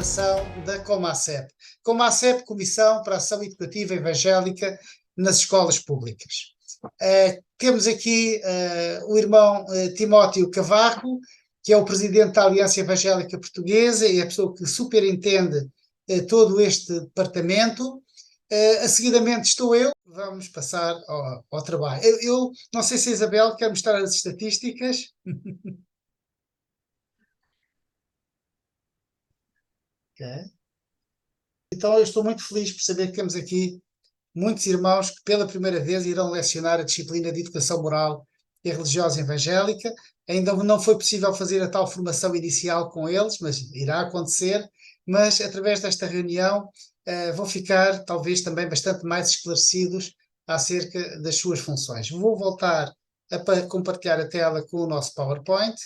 ação da Comacep. Comacep, Comissão para a Ação Educativa Evangélica nas Escolas Públicas. Temos aqui o irmão Timóteo Cavaco, que é o presidente da Aliança Evangélica Portuguesa e é a pessoa que superintende todo este departamento. Seguidamente estou eu, vamos passar ao trabalho. Eu não sei se a Isabel quer mostrar as estatísticas. Okay. Então eu estou muito feliz por saber que temos aqui muitos irmãos que pela primeira vez irão lecionar a disciplina de Educação Moral e Religiosa Evangélica. Ainda não foi possível fazer a tal formação inicial com eles, mas irá acontecer. Mas através desta reunião vão ficar talvez também bastante mais esclarecidos acerca das suas funções. Vou voltar a compartilhar a tela com o nosso PowerPoint.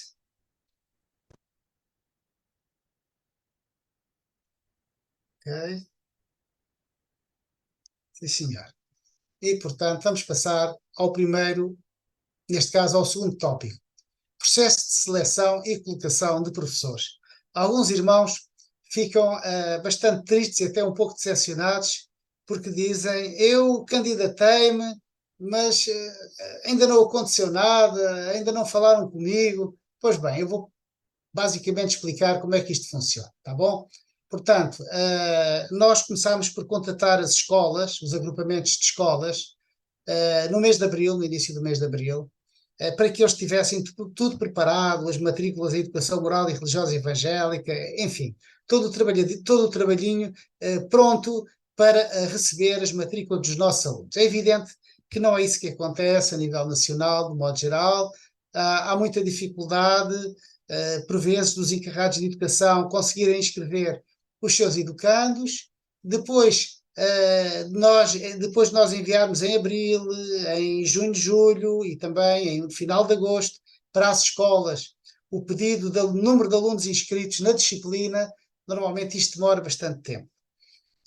Ok. Sim, senhor. E, portanto, vamos passar ao primeiro, neste caso, ao segundo tópico. Processo de seleção e colocação de professores. Alguns irmãos ficam bastante tristes e até um pouco decepcionados, porque dizem, eu candidatei-me, mas ainda não aconteceu nada, ainda não falaram comigo. Pois bem, eu vou basicamente explicar como é que isto funciona, tá bom? Portanto, nós começámos por contatar as escolas, os agrupamentos de escolas, no mês de abril, no início do mês de abril, para que eles tivessem tudo preparado, as matrículas em Educação Moral e Religiosa Evangélica, enfim, todo o trabalhinho pronto para receber as matrículas dos nossos alunos. É evidente que não é isso que acontece a nível nacional, de modo geral. Há muita dificuldade, por vezes, dos encarregados de educação conseguirem inscrever os seus educandos. Depois nós enviarmos em abril, em junho, julho e também no final de agosto para as escolas o pedido do número de alunos inscritos na disciplina, normalmente isto demora bastante tempo.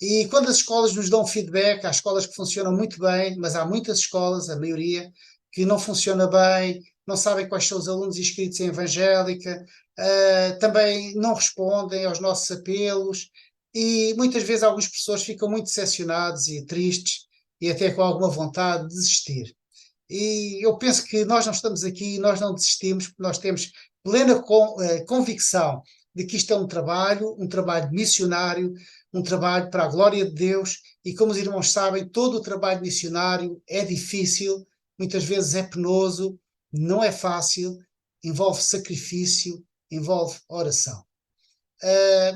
E quando as escolas nos dão feedback, há escolas que funcionam muito bem, mas há muitas escolas, a maioria, que não funciona bem, não sabem quais são os alunos inscritos em Evangélica, também não respondem aos nossos apelos, e muitas vezes alguns professores ficam muito decepcionados e tristes, e até com alguma vontade de desistir. E eu penso que nós não estamos aqui, nós não desistimos, porque nós temos plena convicção de que isto é um trabalho missionário, um trabalho para a glória de Deus, e como os irmãos sabem, todo o trabalho missionário é difícil, muitas vezes é penoso, não é fácil, envolve sacrifício, envolve oração.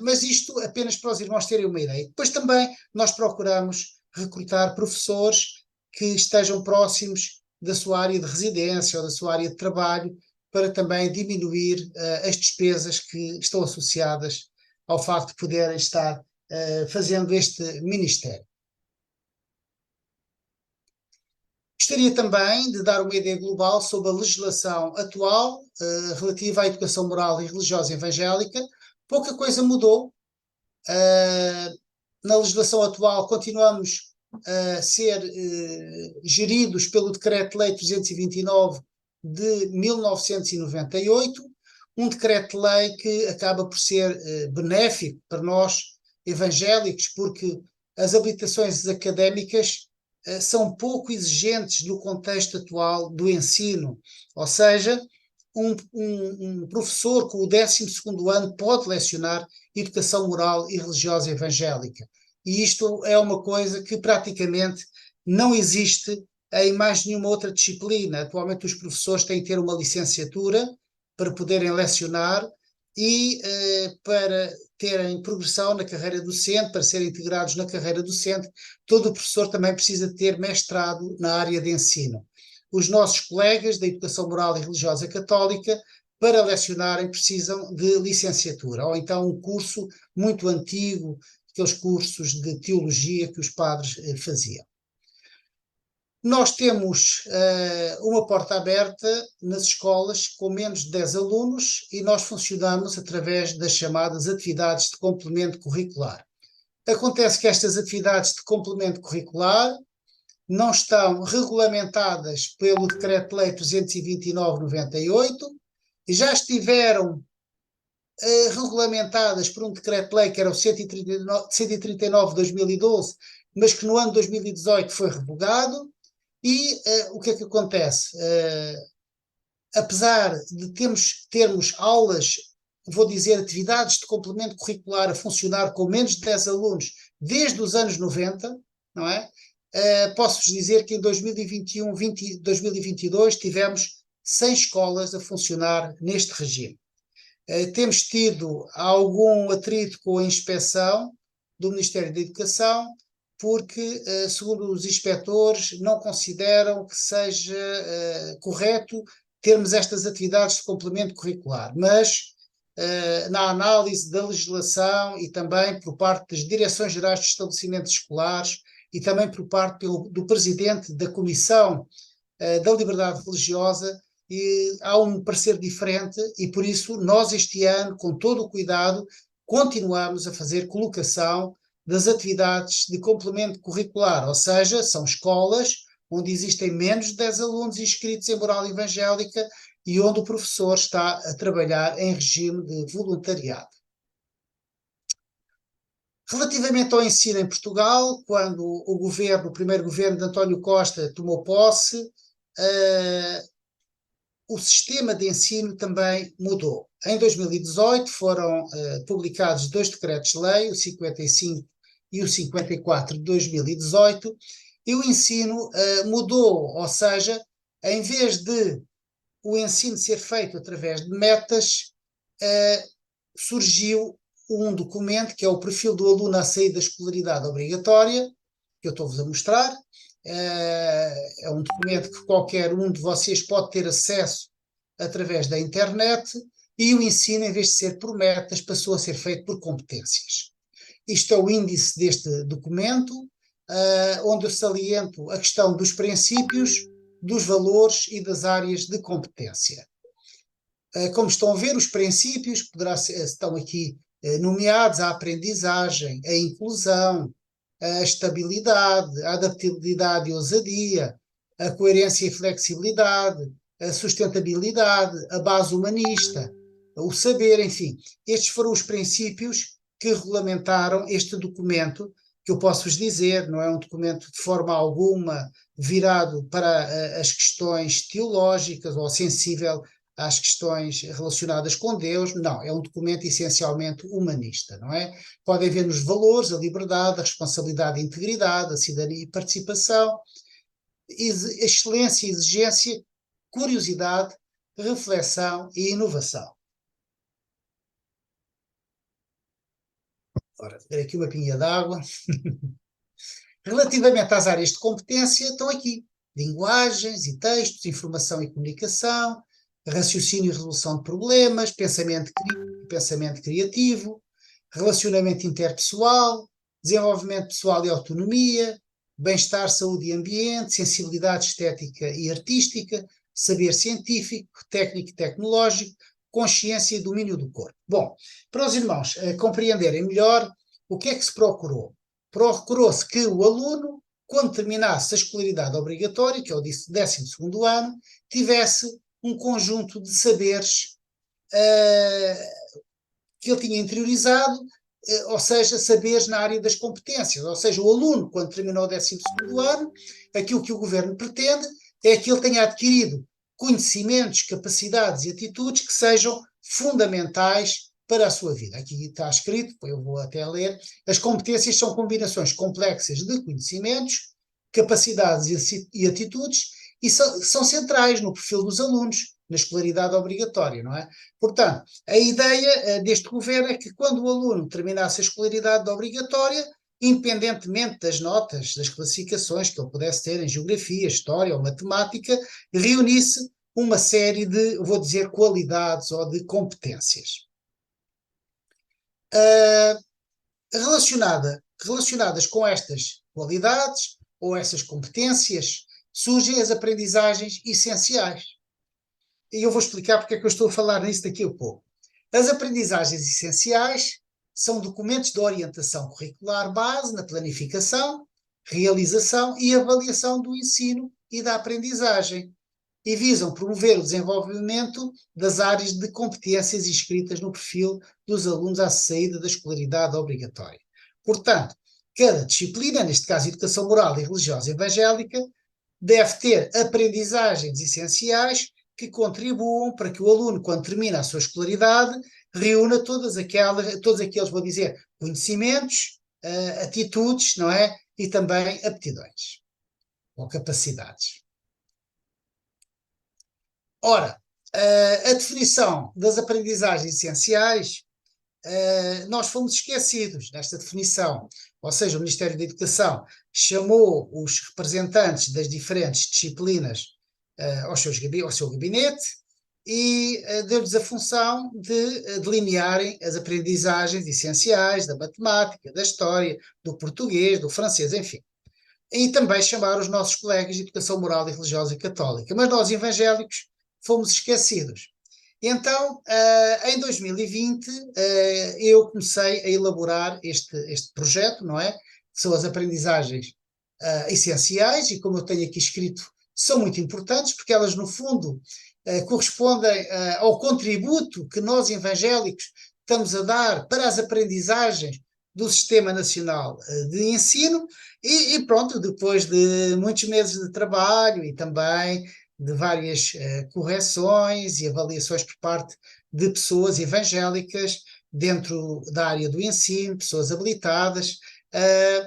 Mas isto apenas para os irmãos terem uma ideia. Depois também nós procuramos recrutar professores que estejam próximos da sua área de residência ou da sua área de trabalho, para também diminuir as despesas que estão associadas ao facto de poderem estar fazendo este ministério. Gostaria também de dar uma ideia global sobre a legislação atual relativa à educação moral e religiosa evangélica. Pouca coisa mudou. Na legislação atual continuamos a ser geridos pelo Decreto-Lei 329 de 1998, um decreto-lei que acaba por ser benéfico para nós evangélicos, porque as habilitações académicas são pouco exigentes no contexto atual do ensino, ou seja, um professor com o 12º ano pode lecionar Educação Moral e Religiosa Evangélica. E isto é uma coisa que praticamente não existe em mais nenhuma outra disciplina. Atualmente os professores têm que ter uma licenciatura para poderem lecionar e para terem progressão na carreira docente, para serem integrados na carreira docente, todo o professor também precisa ter mestrado na área de ensino. Os nossos colegas da Educação Moral e Religiosa Católica, para lecionarem, precisam de licenciatura, ou então um curso muito antigo, aqueles cursos de teologia que os padres faziam. Nós temos uma porta aberta nas escolas com menos de 10 alunos e nós funcionamos através das chamadas atividades de complemento curricular. Acontece que estas atividades de complemento curricular não estão regulamentadas pelo Decreto-Lei 329/98 e já estiveram regulamentadas por um decreto-lei que era o 139 de 2012, mas que no ano de 2018 foi revogado. E o que é que acontece? Apesar de termos aulas, vou dizer, atividades de complemento curricular a funcionar com menos de 10 alunos desde os anos 90, não é? Posso-vos dizer que em 2021, 2022 tivemos 100 escolas a funcionar neste regime. Temos tido algum atrito com a inspeção do Ministério da Educação, porque, segundo os inspectores, não consideram que seja correto termos estas atividades de complemento curricular, mas na análise da legislação e também por parte das Direções Gerais de Estabelecimentos Escolares e também por parte do Presidente da Comissão da Liberdade Religiosa, e há um parecer diferente e por isso nós este ano, com todo o cuidado, continuamos a fazer colocação das atividades de complemento curricular, ou seja, são escolas onde existem menos de 10 alunos inscritos em moral evangélica e onde o professor está a trabalhar em regime de voluntariado. Relativamente ao ensino em Portugal, quando o primeiro governo de António Costa tomou posse, o sistema de ensino também mudou. Em 2018 foram publicados 2 decretos-lei, o 55 e o 54 de 2018, e o ensino mudou, ou seja, em vez de o ensino ser feito através de metas, surgiu um documento que é o perfil do aluno à saída da escolaridade obrigatória, que eu estou-vos a mostrar. É um documento que qualquer um de vocês pode ter acesso através da internet, e o ensino, em vez de ser por metas, passou a ser feito por competências. Isto é o índice deste documento, onde eu saliento a questão dos princípios, dos valores e das áreas de competência. Como estão a ver, os princípios estão aqui nomeados: a aprendizagem, a inclusão, a estabilidade, a adaptabilidade e ousadia, a coerência e flexibilidade, a sustentabilidade, a base humanista, o saber, enfim. Estes foram os princípios que regulamentaram este documento, que eu posso-vos dizer, não é um documento de forma alguma virado para as questões teológicas ou sensível às questões relacionadas com Deus. Não, é um documento essencialmente humanista, não é? Podem ver nos valores a liberdade, a responsabilidade e a integridade, a cidadania e participação, excelência e exigência, curiosidade, reflexão e inovação. Ora, ter aqui uma pinha d'água. Relativamente às áreas de competência, estão aqui linguagens e textos, informação e comunicação, raciocínio e resolução de problemas, pensamento crítico e pensamento criativo, relacionamento interpessoal, desenvolvimento pessoal e autonomia, bem-estar, saúde e ambiente, sensibilidade estética e artística, saber científico, técnico e tecnológico, consciência e domínio do corpo. Bom, para os irmãos compreenderem melhor, o que é que se procurou? Procurou-se que o aluno, quando terminasse a escolaridade obrigatória, que é o 12º ano, tivesse um conjunto de saberes que ele tinha interiorizado, ou seja, saberes na área das competências. Ou seja, o aluno, quando terminou o 12º ano, aquilo que o governo pretende é que ele tenha adquirido conhecimentos, capacidades e atitudes que sejam fundamentais para a sua vida. Aqui está escrito, eu vou até ler: as competências são combinações complexas de conhecimentos, capacidades e atitudes, e são centrais no perfil dos alunos, na escolaridade obrigatória, não é? Portanto, a ideia deste governo é que quando o aluno terminasse a escolaridade obrigatória, independentemente das notas, das classificações que ele pudesse ter em geografia, história ou matemática, reunisse uma série de, vou dizer, qualidades ou de competências. Relacionadas com estas qualidades ou essas competências, surgem as aprendizagens essenciais. E eu vou explicar porque é que eu estou a falar nisso daqui a pouco. As aprendizagens essenciais são documentos de orientação curricular base na planificação, realização e avaliação do ensino e da aprendizagem. e visam promover o desenvolvimento das áreas de competências inscritas no perfil dos alunos à saída da escolaridade obrigatória. Portanto, cada disciplina, neste caso Educação Moral e Religiosa Evangélica, deve ter aprendizagens essenciais que contribuam para que o aluno, quando termina a sua escolaridade, reúna todos aqueles, vou dizer, conhecimentos, atitudes, não é? E também aptidões ou capacidades. Ora, a definição das aprendizagens essenciais, nós fomos esquecidos nesta definição, ou seja, o Ministério da Educação chamou os representantes das diferentes disciplinas ao seu gabinete e deu-lhes a função de delinearem as aprendizagens essenciais da matemática, da história, do português, do francês, enfim. E também chamar os nossos colegas de Educação Moral e Religiosa Católica. Mas nós, evangélicos, fomos esquecidos. Então, em 2020, eu comecei a elaborar este projeto, não é? Que são as aprendizagens essenciais, e como eu tenho aqui escrito, são muito importantes, porque elas, no fundo, correspondem ao contributo que nós, evangélicos, estamos a dar para as aprendizagens do Sistema Nacional de Ensino, e pronto, depois de muitos meses de trabalho e também de várias correções e avaliações por parte de pessoas evangélicas dentro da área do ensino, pessoas habilitadas,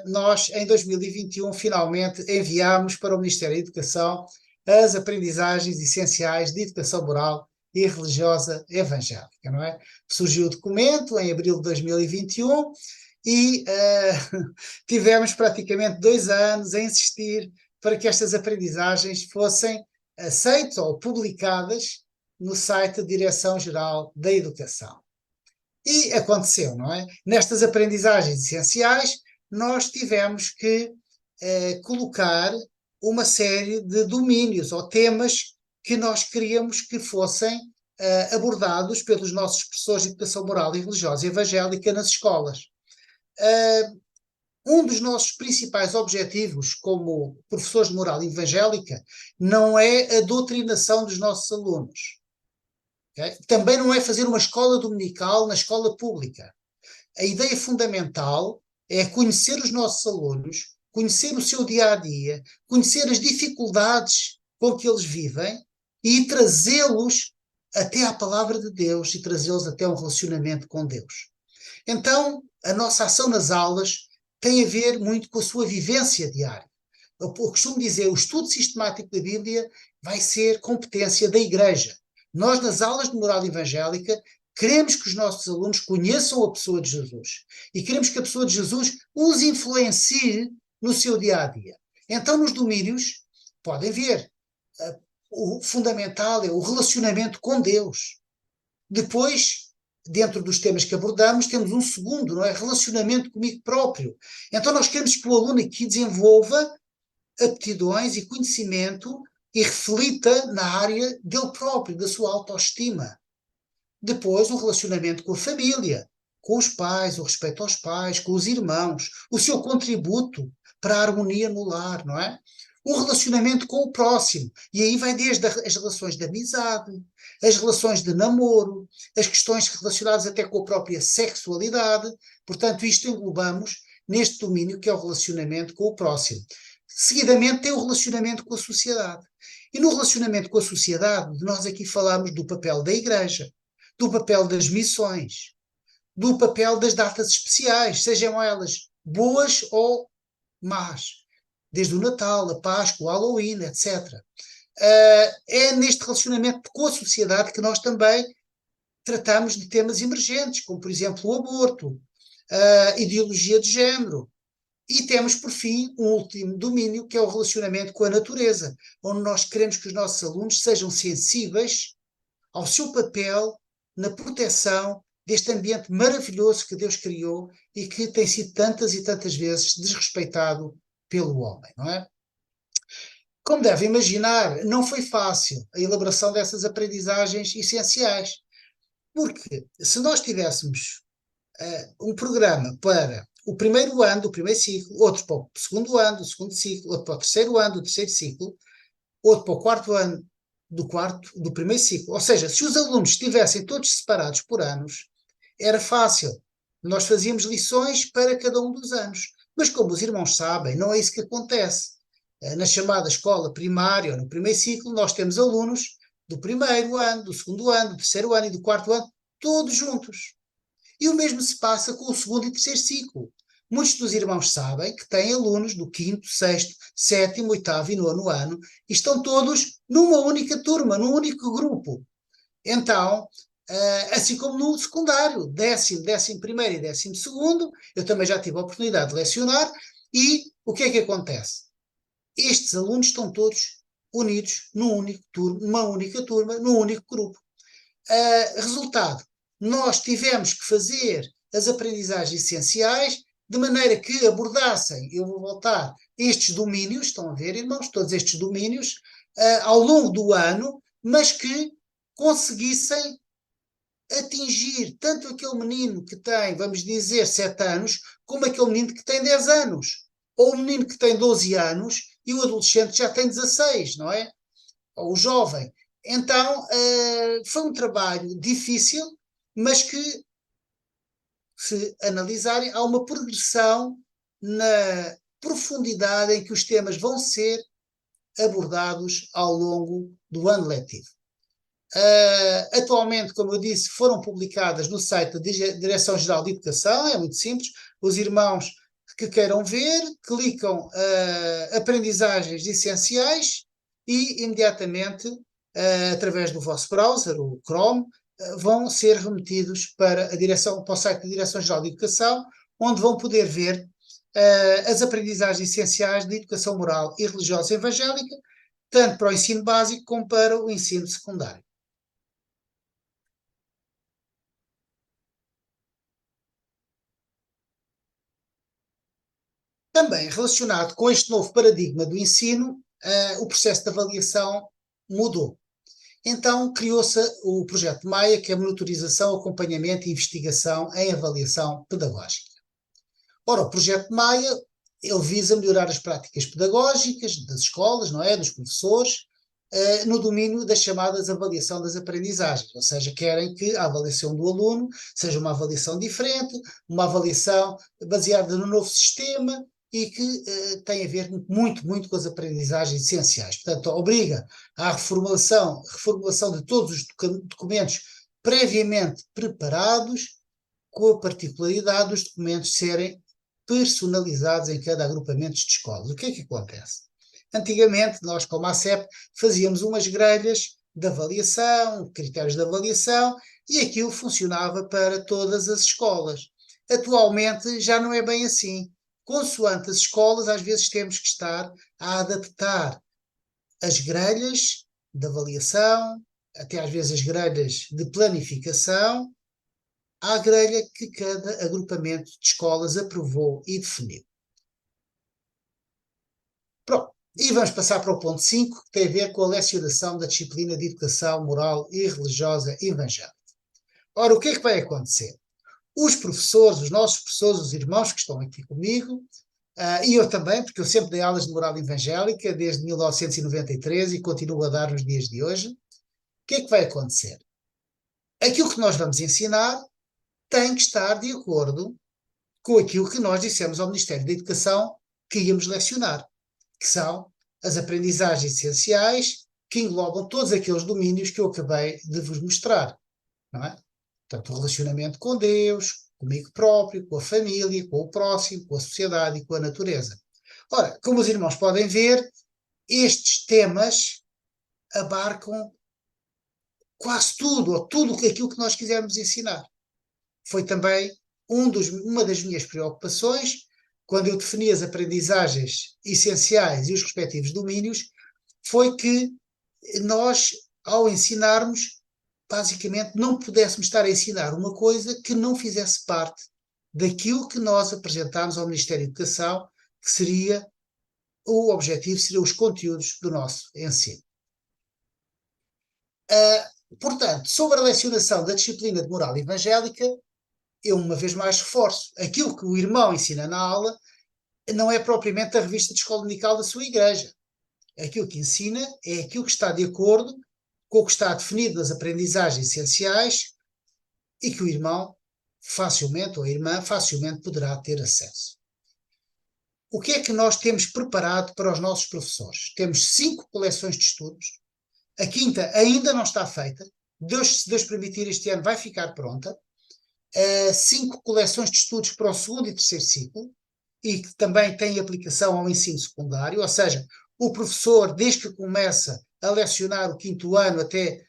nós, em 2021, finalmente enviámos para o Ministério da Educação as aprendizagens essenciais de educação moral e religiosa evangélica, não é? Surgiu o documento em abril de 2021 e tivemos praticamente 2 anos a insistir para que estas aprendizagens fossem aceitas ou publicadas no site da Direção-Geral da Educação. E aconteceu, não é? Nestas aprendizagens essenciais, nós tivemos que colocar uma série de domínios ou temas que nós queríamos que fossem abordados pelos nossos professores de Educação Moral e Religiosa Evangélica nas escolas. Um dos nossos principais objetivos como professores de moral evangélica não é a doutrinação dos nossos alunos. Okay? Também não é fazer uma escola dominical na escola pública. A ideia fundamental é conhecer os nossos alunos, conhecer o seu dia-a-dia, conhecer as dificuldades com que eles vivem e trazê-los até à palavra de Deus e trazê-los até um relacionamento com Deus. Então, a nossa ação nas aulas tem a ver muito com a sua vivência diária. Eu costumo dizer, o estudo sistemático da Bíblia vai ser competência da Igreja. Nós, nas aulas de moral evangélica, queremos que os nossos alunos conheçam a pessoa de Jesus e queremos que a pessoa de Jesus os influencie no seu dia-a-dia. Então, nos domínios, podem ver, o fundamental é o relacionamento com Deus. Depois, dentro dos temas que abordamos, temos um segundo, não é? Relacionamento comigo próprio. Então nós queremos que o aluno aqui desenvolva aptidões e conhecimento e reflita na área dele próprio, da sua autoestima. Depois, um relacionamento com a família, com os pais, o respeito aos pais, com os irmãos, o seu contributo para a harmonia no lar, não é? Um relacionamento com o próximo. E aí vai desde as relações de amizade, as relações de namoro, as questões relacionadas até com a própria sexualidade. Portanto, isto englobamos neste domínio que é o relacionamento com o próximo. Seguidamente tem o relacionamento com a sociedade. E no relacionamento com a sociedade, nós aqui falamos do papel da Igreja, do papel das missões, do papel das datas especiais, sejam elas boas ou más. Desde o Natal, a Páscoa, o Halloween, etc. É neste relacionamento com a sociedade que nós também tratamos de temas emergentes, como, por exemplo, o aborto, a ideologia de género. E temos, por fim, um último domínio, que é o relacionamento com a natureza, onde nós queremos que os nossos alunos sejam sensíveis ao seu papel na proteção deste ambiente maravilhoso que Deus criou e que tem sido tantas e tantas vezes desrespeitado pelo homem, não é? Como deve imaginar, não foi fácil a elaboração dessas aprendizagens essenciais, porque se nós tivéssemos um programa para o primeiro ano do primeiro ciclo, outro para o segundo ano do segundo ciclo, outro para o terceiro ano do terceiro ciclo, outro para o quarto ano do primeiro ciclo. Ou seja, se os alunos estivessem todos separados por anos, era fácil. Nós fazíamos lições para cada um dos anos. Mas como os irmãos sabem, não é isso que acontece. Na chamada escola primária, ou no primeiro ciclo, nós temos alunos do primeiro ano, do segundo ano, do terceiro ano e do quarto ano, todos juntos. E o mesmo se passa com o segundo e terceiro ciclo. Muitos dos irmãos sabem que têm alunos do quinto, sexto, sétimo, oitavo e nono ano e estão todos numa única turma, num único grupo. Então, assim como no secundário, décimo primeiro e 12º, eu também já tive a oportunidade de lecionar e o que é que acontece? Estes alunos estão todos unidos numa única turma, num único grupo. Resultado, nós tivemos que fazer as aprendizagens essenciais de maneira que abordassem, eu vou voltar, estes domínios, estão a ver, irmãos, todos estes domínios, ao longo do ano, mas que conseguissem atingir tanto aquele menino que tem, vamos dizer, 7 anos, como aquele menino que tem 10 anos. Ou o menino que tem 12 anos e o adolescente já tem 16, não é? Ou o jovem. Então, foi um trabalho difícil, mas que, se analisarem, há uma progressão na profundidade em que os temas vão ser abordados ao longo do ano letivo. Atualmente, como eu disse, foram publicadas no site da Direção-Geral de Educação, é muito simples, os irmãos que queiram ver, clicam aprendizagens essenciais e imediatamente, através do vosso browser, o Chrome, vão ser remetidos para o site da Direção-Geral de Educação, onde vão poder ver as aprendizagens essenciais de educação moral e religiosa evangélica, tanto para o ensino básico como para o ensino secundário. Também relacionado com este novo paradigma do ensino, o processo de avaliação mudou. Então criou-se o projeto Maia, que é a monitorização, acompanhamento e investigação em avaliação pedagógica. Ora, o projeto Maia, ele visa melhorar as práticas pedagógicas das escolas, não é, dos professores, no domínio das chamadas avaliação das aprendizagens, ou seja, querem que a avaliação do aluno seja uma avaliação diferente, uma avaliação baseada no novo sistema e que tem a ver muito com as aprendizagens essenciais. Portanto, obriga à reformulação de todos os documentos previamente preparados, com a particularidade dos documentos serem personalizados em cada agrupamento de escolas. O que é que acontece? Antigamente, nós, como a CEP, fazíamos umas grelhas de avaliação, critérios de avaliação, e aquilo funcionava para todas as escolas. Atualmente já não é bem assim. Consoante as escolas, às vezes temos que estar a adaptar as grelhas de avaliação, até às vezes as grelhas de planificação, à grelha que cada agrupamento de escolas aprovou e definiu. Pronto. E vamos passar para o ponto 5, que tem a ver com a lecionação da disciplina de educação moral e religiosa evangélica. Ora, o que é que vai acontecer? Os professores, os nossos professores, os irmãos que estão aqui comigo, e eu também, porque eu sempre dei aulas de moral evangélica desde 1993 e continuo a dar nos dias de hoje, o que é que vai acontecer? Aquilo que nós vamos ensinar tem que estar de acordo com aquilo que nós dissemos ao Ministério da Educação que íamos lecionar, que são as aprendizagens essenciais que englobam todos aqueles domínios que eu acabei de vos mostrar, não é? Portanto, o relacionamento com Deus, comigo próprio, com a família, com o próximo, com a sociedade e com a natureza. Ora, como os irmãos podem ver, estes temas abarcam quase tudo, ou tudo aquilo que nós quisermos ensinar. Foi também uma das minhas preocupações quando eu defini as aprendizagens essenciais e os respectivos domínios, foi que nós, ao ensinarmos, basicamente não pudéssemos estar a ensinar uma coisa que não fizesse parte daquilo que nós apresentámos ao Ministério da Educação, que seria o objetivo, seriam os conteúdos do nosso ensino. Portanto, sobre a lecionação da disciplina de moral evangélica, eu uma vez mais reforço, aquilo que o irmão ensina na aula não é propriamente a revista de escola dominical da sua igreja. Aquilo que ensina é aquilo que está de acordo com o que está definido nas aprendizagens essenciais e que o irmão facilmente, ou a irmã facilmente poderá ter acesso. O que é que nós temos preparado para os nossos professores? Temos 5 coleções de estudos, a quinta ainda não está feita, se Deus permitir este ano vai ficar pronta, 5 coleções de estudos para o segundo e terceiro ciclo, e que também têm aplicação ao ensino secundário, ou seja, o professor, desde que começa a lecionar o quinto ano até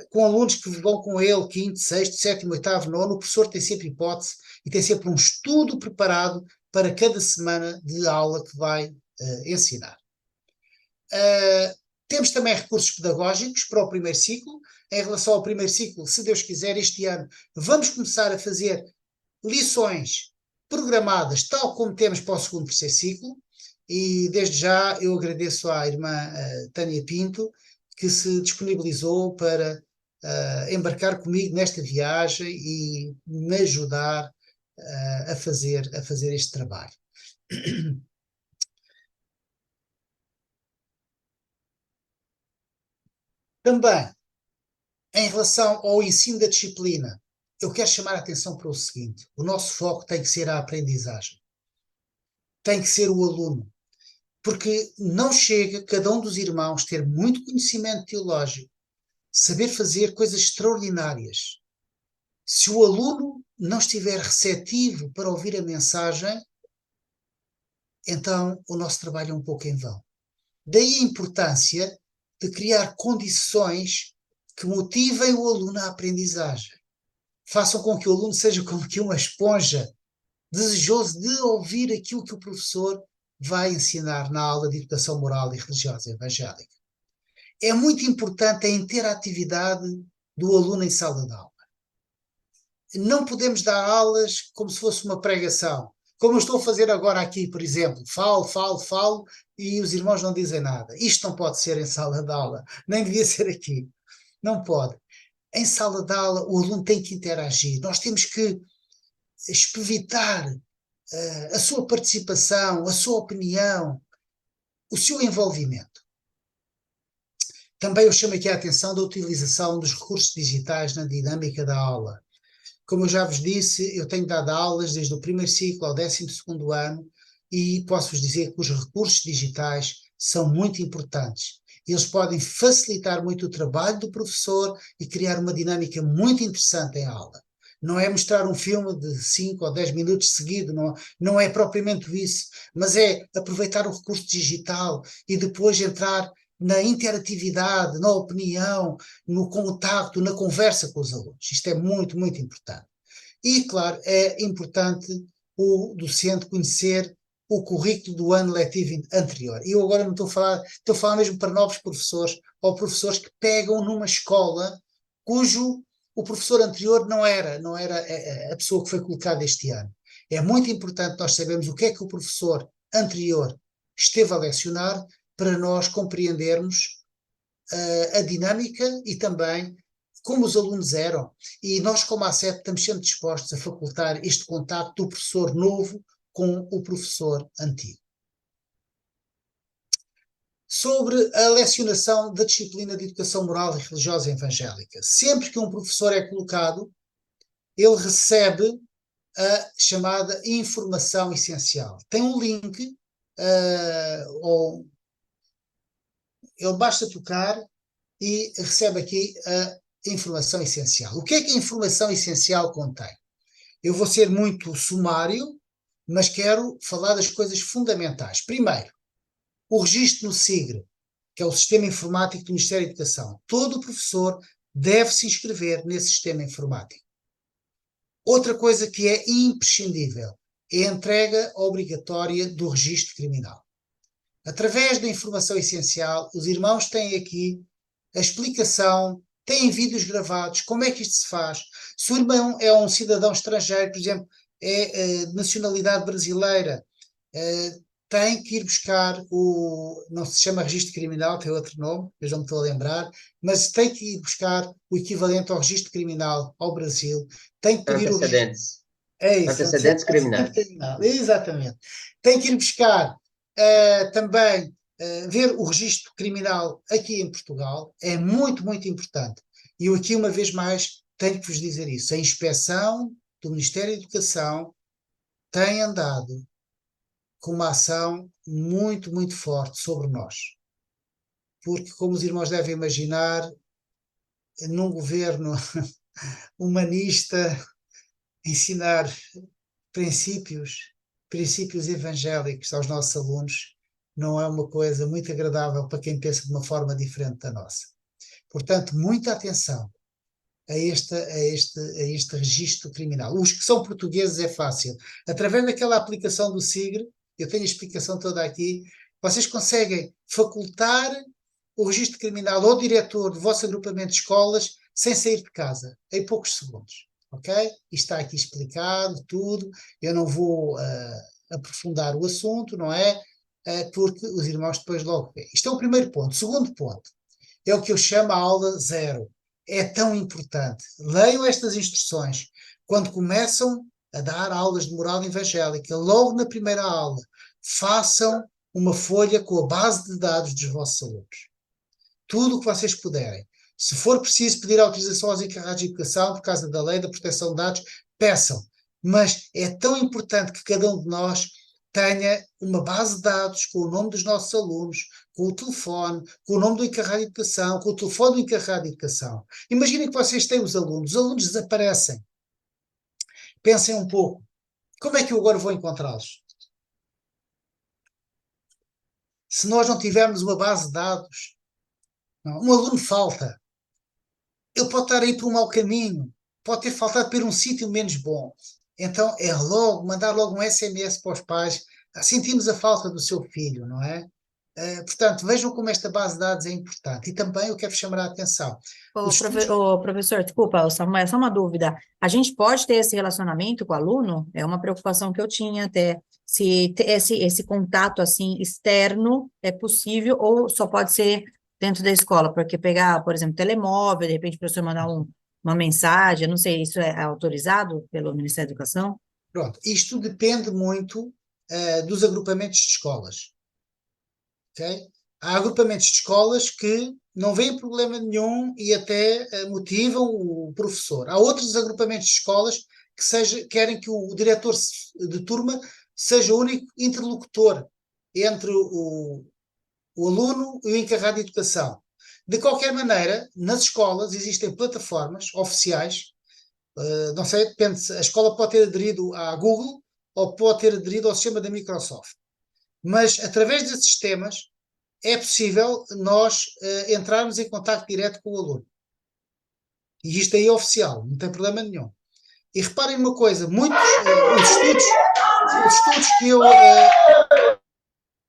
com alunos que vão com ele, quinto, sexto, sétimo, oitavo, nono, o professor tem sempre hipótese e tem sempre um estudo preparado para cada semana de aula que vai ensinar. Temos também recursos pedagógicos para o primeiro ciclo. Em relação ao primeiro ciclo, se Deus quiser, este ano vamos começar a fazer lições programadas, tal como temos para o segundo e terceiro ciclo, e desde já eu agradeço à irmã Tânia Pinto, que se disponibilizou para embarcar comigo nesta viagem e me ajudar a fazer este trabalho. Também, em relação ao ensino da disciplina, eu quero chamar a atenção para o seguinte: o nosso foco tem que ser a aprendizagem, tem que ser o aluno, porque não chega cada um dos irmãos ter muito conhecimento teológico, saber fazer coisas extraordinárias. Se o aluno não estiver receptivo para ouvir a mensagem, então o nosso trabalho é um pouco em vão. Daí a importância de criar condições que motivem o aluno à aprendizagem. Façam com que o aluno seja como que uma esponja, desejoso de ouvir aquilo que o professor vai ensinar na aula de educação moral e religiosa evangélica. É muito importante a interatividade do aluno em sala de aula. Não podemos dar aulas como se fosse uma pregação. Como eu estou a fazer agora aqui, por exemplo, falo, e os irmãos não dizem nada. Isto não pode ser em sala de aula, nem devia ser aqui. Não pode. Em sala de aula, o aluno tem que interagir. Nós temos que espevitar a sua participação, a sua opinião, o seu envolvimento. Também eu chamo aqui a atenção da utilização dos recursos digitais na dinâmica da aula. Como eu já vos disse, eu tenho dado aulas desde o primeiro ciclo ao 12º ano e posso-vos dizer que os recursos digitais são muito importantes. Eles podem facilitar muito o trabalho do professor e criar uma dinâmica muito interessante em aula. Não é mostrar um filme de 5 ou 10 minutos seguido, não é propriamente isso, mas é aproveitar o recurso digital e depois entrar na interatividade, na opinião, no contacto, na conversa com os alunos. Isto é muito, muito importante. E, claro, é importante o docente conhecer o currículo do ano letivo anterior. E eu agora não estou a falar mesmo para novos professores ou professores que pegam numa escola cujo o professor anterior não era a pessoa que foi colocada este ano. É muito importante nós sabermos o que é que o professor anterior esteve a lecionar para nós compreendermos a dinâmica e também como os alunos eram. E nós, como ACEP, estamos sempre dispostos a facultar este contacto do professor novo com o professor antigo. Sobre a lecionação da disciplina de educação moral e religiosa evangélica. Sempre que um professor é colocado, ele recebe a chamada informação essencial. Tem um link, ele basta tocar e recebe aqui a informação essencial. O que é que a informação essencial contém? Eu vou ser muito sumário, mas quero falar das coisas fundamentais. Primeiro, o registro no SIGRE, que é o Sistema Informático do Ministério da Educação. Todo professor deve se inscrever nesse sistema informático. Outra coisa que é imprescindível é a entrega obrigatória do registro criminal. Através da informação essencial, os irmãos têm aqui a explicação, têm vídeos gravados, como é que isto se faz. Se o irmão é um cidadão estrangeiro, por exemplo, é de nacionalidade brasileira, tem que ir buscar não se chama registro criminal, tem outro nome, eu já me estou a lembrar, mas tem que ir buscar o equivalente ao registro criminal ao Brasil, tem que pedir antecedentes. É isso, Antecedentes criminais. Exatamente. Tem que ir buscar também ver o registro criminal aqui em Portugal é muito, muito importante. E eu aqui, uma vez mais, tenho que vos dizer isso. A inspeção do Ministério da Educação tem andado com uma ação muito, muito forte sobre nós. Porque, como os irmãos devem imaginar, num governo humanista, ensinar princípios, princípios evangélicos aos nossos alunos não é uma coisa muito agradável para quem pensa de uma forma diferente da nossa. Portanto, muita atenção a este registro criminal. Os que são portugueses é fácil. Através daquela aplicação do SIGRE, eu tenho a explicação toda aqui, vocês conseguem facultar o registro criminal ao diretor do vosso agrupamento de escolas sem sair de casa, em poucos segundos. Ok? Isto está aqui explicado, tudo. Eu não vou aprofundar o assunto, não é? Porque os irmãos depois logo veem. Isto é o primeiro ponto. O segundo ponto é o que eu chamo a aula zero. É tão importante. Leiam estas instruções. Quando começam a dar aulas de moral evangélica, logo na primeira aula, façam uma folha com a base de dados dos vossos alunos. Tudo o que vocês puderem. Se for preciso pedir autorização aos encarregados de educação por causa da lei da proteção de dados, peçam. Mas é tão importante que cada um de nós tenha uma base de dados com o nome dos nossos alunos, com o telefone, com o nome do encarregado de educação, com o telefone do encarregado de educação. Imaginem que vocês têm os alunos desaparecem. Pensem um pouco. Como é que eu agora vou encontrá-los? Se nós não tivermos uma base de dados, não, um aluno falta. Ele pode estar aí por um mau caminho, pode ter faltado para ir um sítio menos bom. Então é logo, mandar logo um SMS para os pais, sentimos a falta do seu filho, não é? Portanto, vejam como esta base de dados é importante. E também eu quero chamar a atenção. Os estudos... Professor, desculpa, Samuel, só uma dúvida. A gente pode ter esse relacionamento com o aluno? É uma preocupação que eu tinha até. Se esse contato assim externo é possível ou só pode ser dentro da escola? Porque pegar, por exemplo, telemóvel, de repente o professor mandar uma mensagem, eu não sei, isso é autorizado pelo Ministério da Educação? Pronto, isto depende muito dos agrupamentos de escolas. Okay? Há agrupamentos de escolas que não veem problema nenhum e até motivam o professor. Há outros agrupamentos de escolas que querem que o diretor de turma seja o único interlocutor entre o aluno e o encarregado de educação. De qualquer maneira, nas escolas existem plataformas oficiais, não sei, depende, a escola pode ter aderido à Google ou pode ter aderido ao sistema da Microsoft. Mas, através desses sistemas, é possível nós entrarmos em contato direto com o aluno. E isto aí é oficial, não tem problema nenhum. E reparem uma coisa,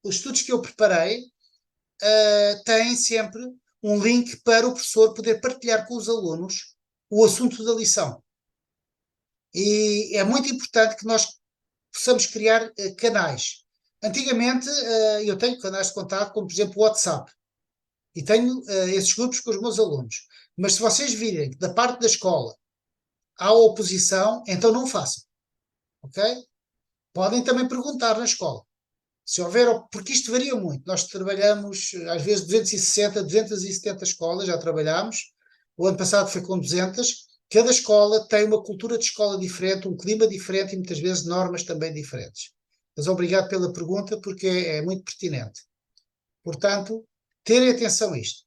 os estudos que eu preparei têm sempre um link para o professor poder partilhar com os alunos o assunto da lição. E é muito importante que nós possamos criar canais. Antigamente, eu tenho canais de contato, como por exemplo o WhatsApp. E tenho esses grupos com os meus alunos. Mas se vocês virem que da parte da escola há oposição, então não façam. Ok? Podem também perguntar na escola. Se houver, porque isto varia muito. Nós trabalhamos, às vezes, 260, 270 escolas, já trabalhámos. O ano passado foi com 200. Cada escola tem uma cultura de escola diferente, um clima diferente e muitas vezes normas também diferentes. Mas obrigado pela pergunta, porque é muito pertinente. Portanto, terem atenção a isto.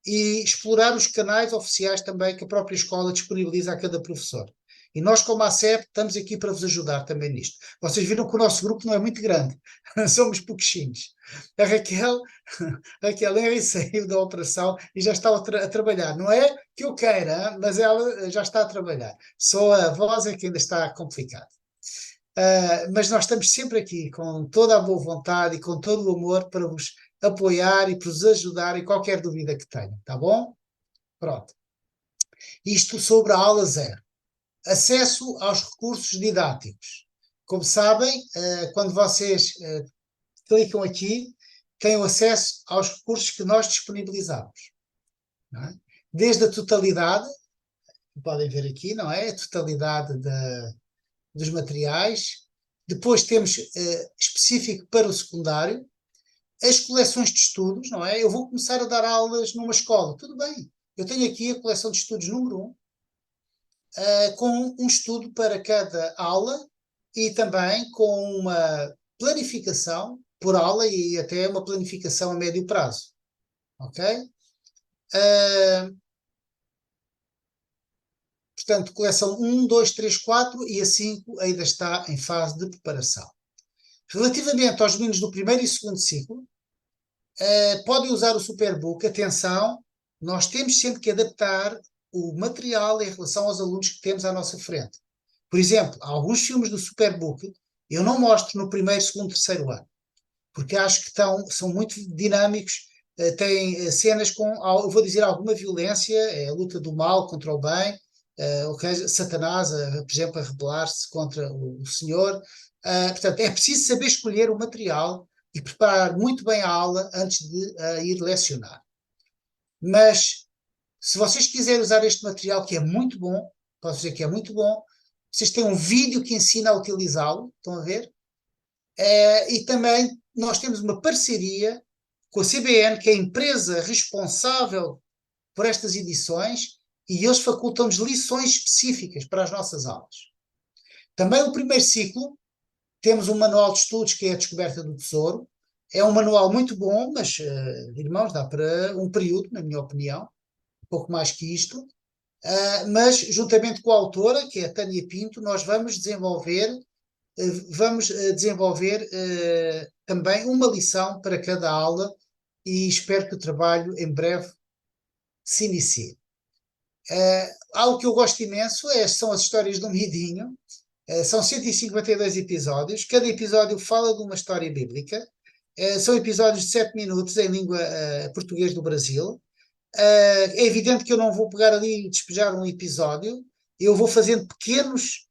E explorar os canais oficiais também que a própria escola disponibiliza a cada professor. E nós, como a ACEP, estamos aqui para vos ajudar também nisto. Vocês viram que o nosso grupo não é muito grande, somos pouquinhos. A Raquel Henry saiu da operação e já está a trabalhar. Não é que eu queira, mas ela já está a trabalhar. Só a voz é que ainda está complicada. Mas nós estamos sempre aqui com toda a boa vontade e com todo o amor para vos apoiar e para vos ajudar em qualquer dúvida que tenham, tá bom? Pronto. Isto sobre a aula zero. Acesso aos recursos didáticos. Como sabem, quando vocês clicam aqui, têm o acesso aos recursos que nós disponibilizamos. Não é? Desde a totalidade, podem ver aqui, não é? A totalidade dos materiais. Depois temos específico para o secundário. as coleções de estudos, não é? Eu vou começar a dar aulas numa escola, tudo bem. Eu tenho aqui a coleção de estudos número 1, com um estudo para cada aula e também com uma planificação por aula e até uma planificação a médio prazo, ok? Portanto, coleção 1, 2, 3, 4 e a 5 ainda está em fase de preparação. Relativamente aos meninos do primeiro e segundo ciclo, podem usar o Superbook. Atenção, nós temos sempre que adaptar o material em relação aos alunos que temos à nossa frente. Por exemplo, alguns filmes do Superbook eu não mostro no primeiro, segundo, terceiro ano, porque acho que são muito dinâmicos, têm cenas com, eu vou dizer, alguma violência, é a luta do mal contra o bem, okay, Satanás, por exemplo, a rebelar-se contra o Senhor. Portanto, é preciso saber escolher o material e preparar muito bem a aula antes de ir lecionar. Mas, se vocês quiserem usar este material, que é muito bom, posso dizer que é muito bom, vocês têm um vídeo que ensina a utilizá-lo, estão a ver? E também nós temos uma parceria com a CBN, que é a empresa responsável por estas edições, e eles facultam-nos lições específicas para as nossas aulas. Também o primeiro ciclo, temos um manual de estudos que é a Descoberta do Tesouro. É um manual muito bom, mas, irmãos, dá para um período, na minha opinião, um pouco mais que isto. Mas, juntamente com a autora, que é a Tânia Pinto, nós vamos desenvolver também uma lição para cada aula e espero que o trabalho em breve se inicie. Algo que eu gosto imenso são as histórias do Midinho. São 152 episódios, cada episódio fala de uma história bíblica. São episódios de 7 minutos em língua português do Brasil. É evidente que eu não vou pegar ali e despejar um episódio, eu vou fazendo pequenas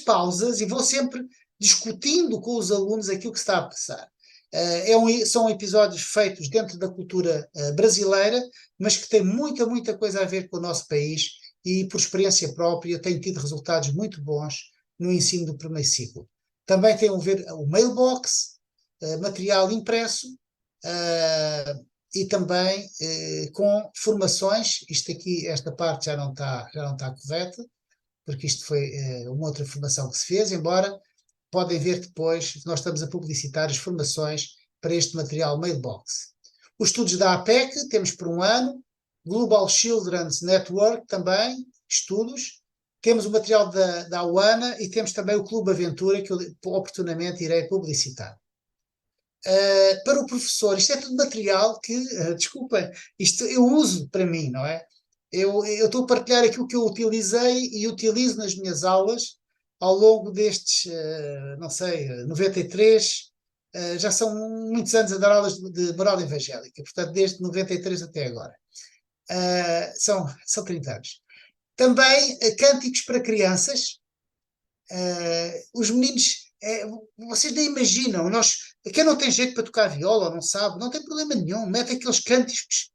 pausas e vou sempre discutindo com os alunos aquilo que se está a passar. São episódios feitos dentro da cultura brasileira, mas que têm muita coisa a ver com o nosso país e, por experiência própria, tenho tido resultados muito bons no ensino do primeiro ciclo. Também tem a ver o mailbox, material impresso, e também com formações. Isto aqui, esta parte já não está correta, porque isto foi uma outra formação que se fez, embora podem ver depois, nós estamos a publicitar as formações para este material Mailbox. Os estudos da APEC, temos por um ano, Global Children's Network também, estudos, temos o material da UANA e temos também o Clube Aventura, que eu oportunamente irei publicitar. Para o professor, isto é tudo material que, desculpem, isto eu uso para mim, não é? Eu estou a partilhar aquilo que eu utilizei e utilizo nas minhas aulas ao longo destes, não sei, 93, já são muitos anos a dar aulas de moral evangélica, portanto, desde 93 até agora. São 30 anos. Também cânticos para crianças. Os meninos, vocês nem imaginam, quem não tem jeito para tocar viola, não sabe, não tem problema nenhum, mete aqueles cânticos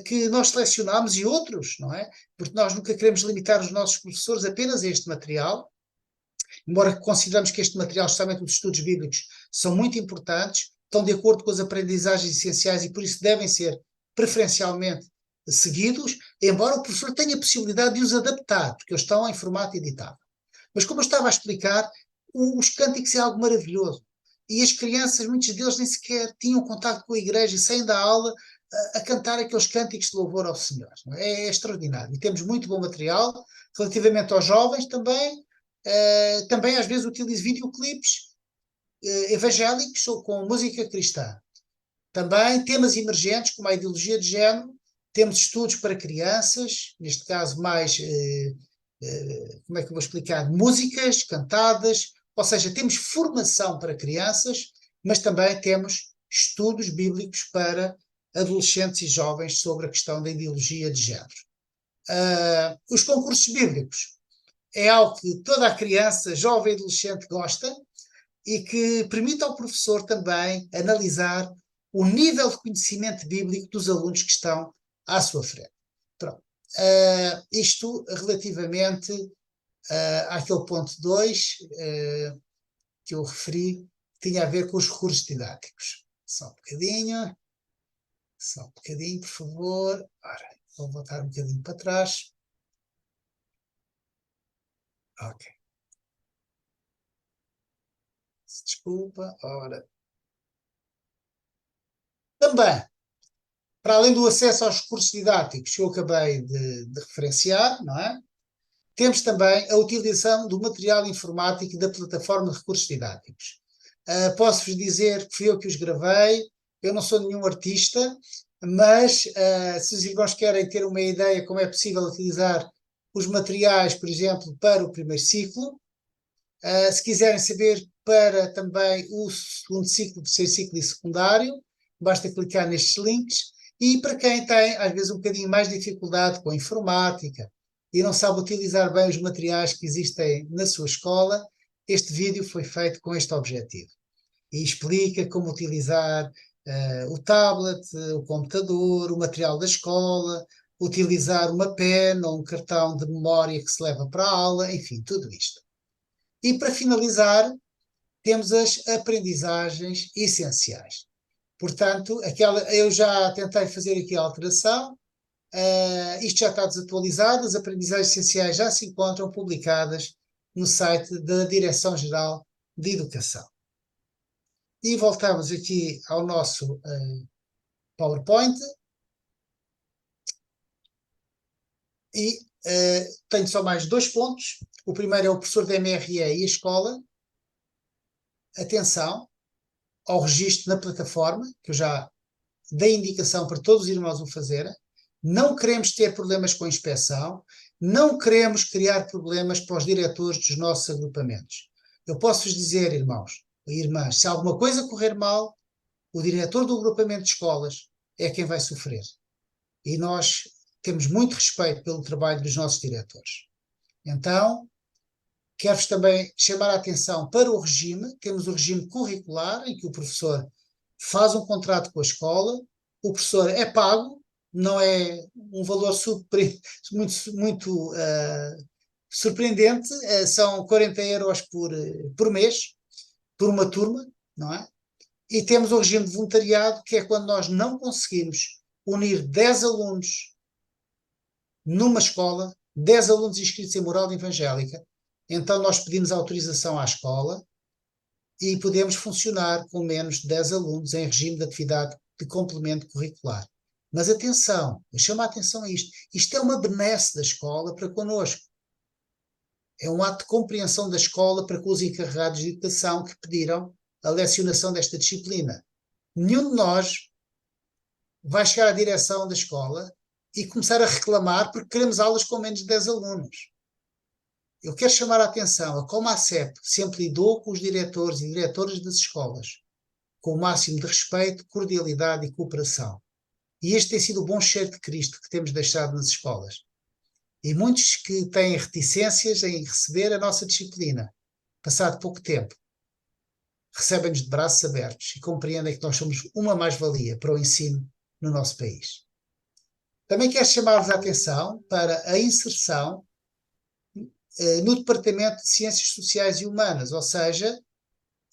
que nós selecionamos e outros, não é? Porque nós nunca queremos limitar os nossos professores apenas a este material, embora consideramos que este material, especialmente os estudos bíblicos, são muito importantes, estão de acordo com as aprendizagens essenciais e por isso devem ser preferencialmente seguidos, embora o professor tenha a possibilidade de os adaptar, porque eles estão em formato editável. Mas como eu estava a explicar, os cânticos é algo maravilhoso. E as crianças, muitos deles nem sequer tinham contato com a igreja e saem da aula a cantar aqueles cânticos de louvor ao Senhor. É extraordinário. E temos muito bom material. Relativamente aos jovens também, também às vezes utilizo videoclipes evangélicos ou com música cristã. Também temas emergentes, como a ideologia de género. Temos estudos para crianças, neste caso mais, como é que eu vou explicar? Músicas cantadas, ou seja, temos formação para crianças, mas também temos estudos bíblicos para adolescentes e jovens sobre a questão da ideologia de género. Os concursos bíblicos é algo que toda a criança, jovem e adolescente gosta e que permite ao professor também analisar o nível de conhecimento bíblico dos alunos que estão à sua frente. Pronto. Isto relativamente àquele ponto 2 que eu referi, que tinha a ver com os recursos didáticos. Só um bocadinho. Só um bocadinho, por favor. Ora, vou voltar um bocadinho para trás. Ok. Desculpa. Ora. Também, para além do acesso aos recursos didáticos que eu acabei de referenciar, não é? Temos também a utilização do material informático da plataforma de recursos didáticos. Posso-vos dizer que fui eu que os gravei, eu não sou nenhum artista, mas se os irmãos querem ter uma ideia como é possível utilizar os materiais, por exemplo, para o primeiro ciclo, se quiserem saber para também o segundo ciclo, terceiro ciclo e secundário, basta clicar nestes links. E para quem tem, às vezes, um bocadinho mais dificuldade com a informática e não sabe utilizar bem os materiais que existem na sua escola, este vídeo foi feito com este objetivo. E explica como utilizar o tablet, o computador, o material da escola, utilizar uma pena ou um cartão de memória que se leva para a aula, enfim, tudo isto. E para finalizar, temos as aprendizagens essenciais. Portanto, eu já tentei fazer aqui a alteração, isto já está desatualizado, as aprendizagens essenciais já se encontram publicadas no site da Direção-Geral de Educação. E voltamos aqui ao nosso PowerPoint. E tenho só mais 2 pontos. O primeiro é o professor da MRE e a escola. Atenção ao registro na plataforma, que eu já dei indicação para todos os irmãos o fazerem. Não queremos ter problemas com a inspeção, não queremos criar problemas para os diretores dos nossos agrupamentos. Eu posso-vos dizer, irmãos e irmãs, se alguma coisa correr mal, o diretor do agrupamento de escolas é quem vai sofrer. E nós temos muito respeito pelo trabalho dos nossos diretores. Então, quero-vos também chamar a atenção para o regime. Temos o regime curricular, em que o professor faz um contrato com a escola, o professor é pago, não é um valor muito surpreendente, são 40 euros por mês, por uma turma, não é? E temos o regime de voluntariado, que é quando nós não conseguimos unir 10 alunos numa escola, 10 alunos inscritos em moral evangélica, então nós pedimos autorização à escola e podemos funcionar com menos de 10 alunos em regime de atividade de complemento curricular. Mas atenção, eu chamo a atenção a isto. Isto é uma benesse da escola para connosco. É um ato de compreensão da escola para com os encarregados de educação que pediram a lecionação desta disciplina. Nenhum de nós vai chegar à direção da escola e começar a reclamar porque queremos aulas com menos de 10 alunos. Eu quero chamar a atenção a como a ACEP sempre lidou com os diretores e diretoras das escolas, com o máximo de respeito, cordialidade e cooperação. E este tem sido o bom cheiro de Cristo que temos deixado nas escolas. E muitos que têm reticências em receber a nossa disciplina, passado pouco tempo, recebem-nos de braços abertos e compreendem que nós somos uma mais-valia para o ensino no nosso país. Também quero chamar-vos a atenção para a inserção no Departamento de Ciências Sociais e Humanas, ou seja,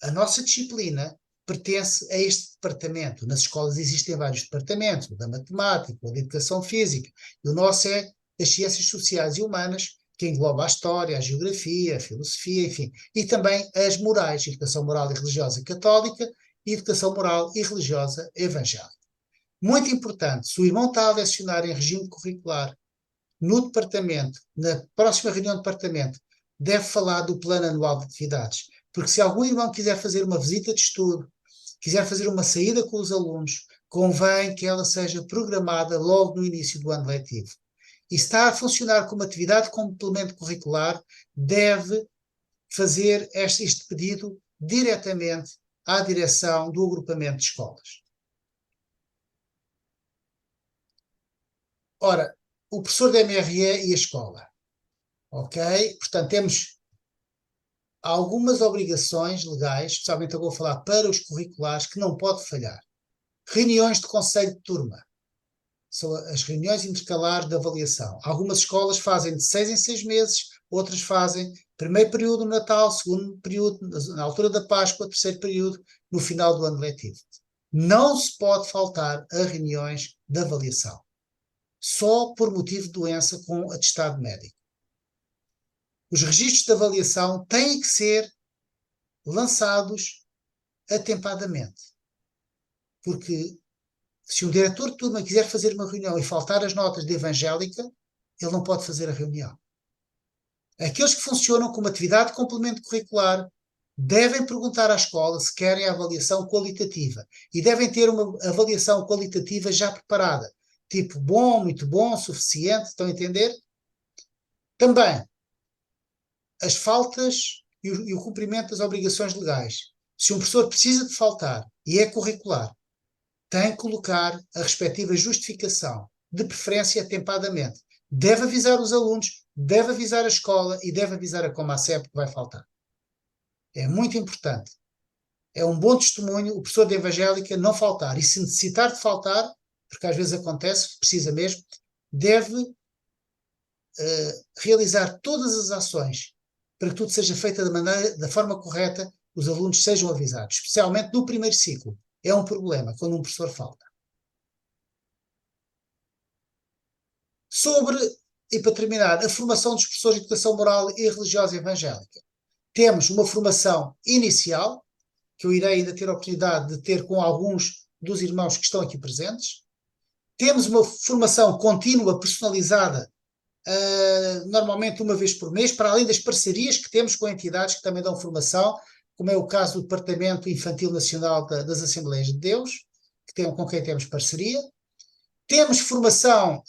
a nossa disciplina pertence a este departamento. Nas escolas existem vários departamentos, o da matemática, o da educação física, e o nosso é das ciências sociais e humanas, que engloba a história, a geografia, a filosofia, enfim, e também as morais, educação moral e religiosa católica e educação moral e religiosa evangélica. Muito importante, se o irmão está a lecionar em regime curricular no departamento, na próxima reunião do departamento, deve falar do plano anual de atividades. Porque se algum irmão quiser fazer uma visita de estudo, quiser fazer uma saída com os alunos, convém que ela seja programada logo no início do ano letivo. E se está a funcionar como atividade de complemento curricular, deve fazer este pedido diretamente à direção do agrupamento de escolas. Ora, o professor da MRE e a escola. Ok? Portanto, temos algumas obrigações legais, especialmente eu vou falar para os curriculares, que não pode falhar. Reuniões de conselho de turma. São as reuniões intercalares de avaliação. Algumas escolas fazem de 6 em 6 meses, outras fazem primeiro período no Natal, segundo período na altura da Páscoa, terceiro período no final do ano letivo. Não se pode faltar a reuniões de avaliação, só por motivo de doença com atestado médico. Os registros de avaliação têm que ser lançados atempadamente, porque se um diretor de turma quiser fazer uma reunião e faltar as notas de evangélica, ele não pode fazer a reunião. Aqueles que funcionam como atividade de complemento curricular devem perguntar à escola se querem a avaliação qualitativa e devem ter uma avaliação qualitativa já preparada, tipo bom, muito bom, suficiente, estão a entender? Também, as faltas e o cumprimento das obrigações legais. Se um professor precisa de faltar e é curricular, tem que colocar a respectiva justificação, de preferência atempadamente. Deve avisar os alunos, deve avisar a escola e deve avisar a Comasep que vai faltar. É muito importante. É um bom testemunho o professor de Evangélica não faltar. E se necessitar de faltar, porque às vezes acontece, precisa mesmo, deve realizar todas as ações para que tudo seja feito da forma correta, os alunos sejam avisados, especialmente no primeiro ciclo. É um problema quando um professor falta. Sobre, e para terminar, a formação dos professores de educação moral e religiosa evangélica. Temos uma formação inicial, que eu irei ainda ter a oportunidade de ter com alguns dos irmãos que estão aqui presentes. Temos uma formação contínua, personalizada, normalmente uma vez por mês, para além das parcerias que temos com entidades que também dão formação, como é o caso do Departamento Infantil Nacional das Assembleias de Deus, com quem temos parceria. Temos formação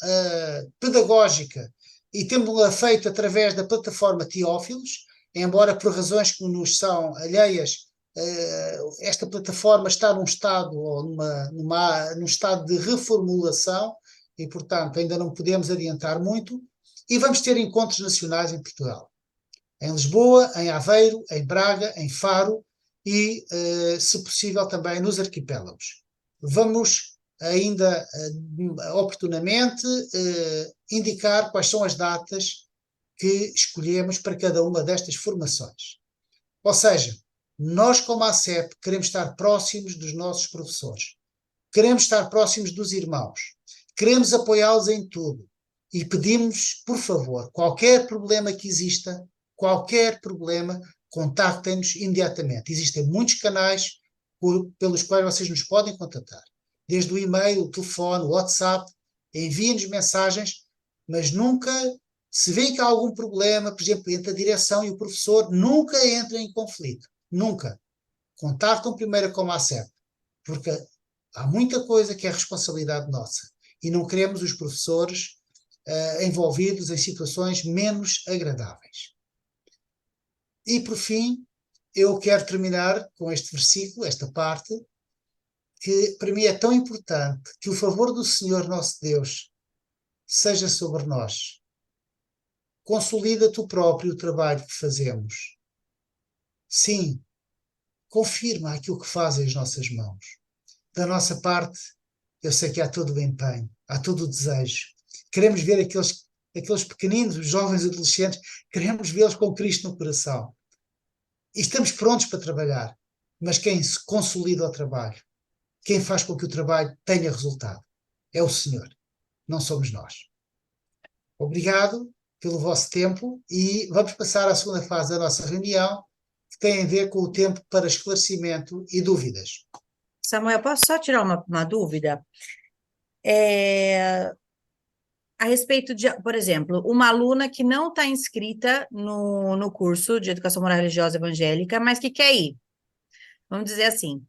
pedagógica e temos-la feito através da plataforma Teófilos, embora por razões que nos são alheias, esta plataforma está num estado, ou num estado de reformulação e, portanto, ainda não podemos adiantar muito. E vamos ter encontros nacionais em Portugal. Em Lisboa, em Aveiro, em Braga, em Faro e, se possível, também nos arquipélagos. Vamos ainda oportunamente indicar quais são as datas que escolhemos para cada uma destas formações. Ou seja, nós como ACEP queremos estar próximos dos nossos professores, queremos estar próximos dos irmãos, queremos apoiá-los em tudo e pedimos, por favor, qualquer problema que exista, qualquer problema, contactem-nos imediatamente. Existem muitos canais pelos quais vocês nos podem contatar. Desde o e-mail, o telefone, o WhatsApp, enviem-nos mensagens, mas nunca, se vêem que há algum problema, por exemplo, entre a direção e o professor, nunca entrem em conflito. Nunca. Contactam primeiro com a ACEP, porque há muita coisa que é responsabilidade nossa e não queremos os professores envolvidos em situações menos agradáveis. E, por fim, eu quero terminar com este versículo, esta parte, que para mim é tão importante, que o favor do Senhor nosso Deus seja sobre nós. Consolida tu próprio o trabalho que fazemos. Sim, confirma aquilo que fazem as nossas mãos. Da nossa parte, eu sei que há todo o empenho, há todo o desejo. Queremos ver aqueles pequeninos, os jovens adolescentes, queremos vê-los com Cristo no coração. E estamos prontos para trabalhar. Mas quem se consolida o trabalho, quem faz com que o trabalho tenha resultado, é o Senhor, não somos nós. Obrigado pelo vosso tempo e vamos passar à segunda fase da nossa reunião, que tem a ver com o tempo para esclarecimento e dúvidas. Samuel, posso só tirar uma dúvida? A respeito de, por exemplo, uma aluna que não está inscrita no curso de Educação Moral Religiosa Evangélica, mas que quer ir. Vamos dizer assim,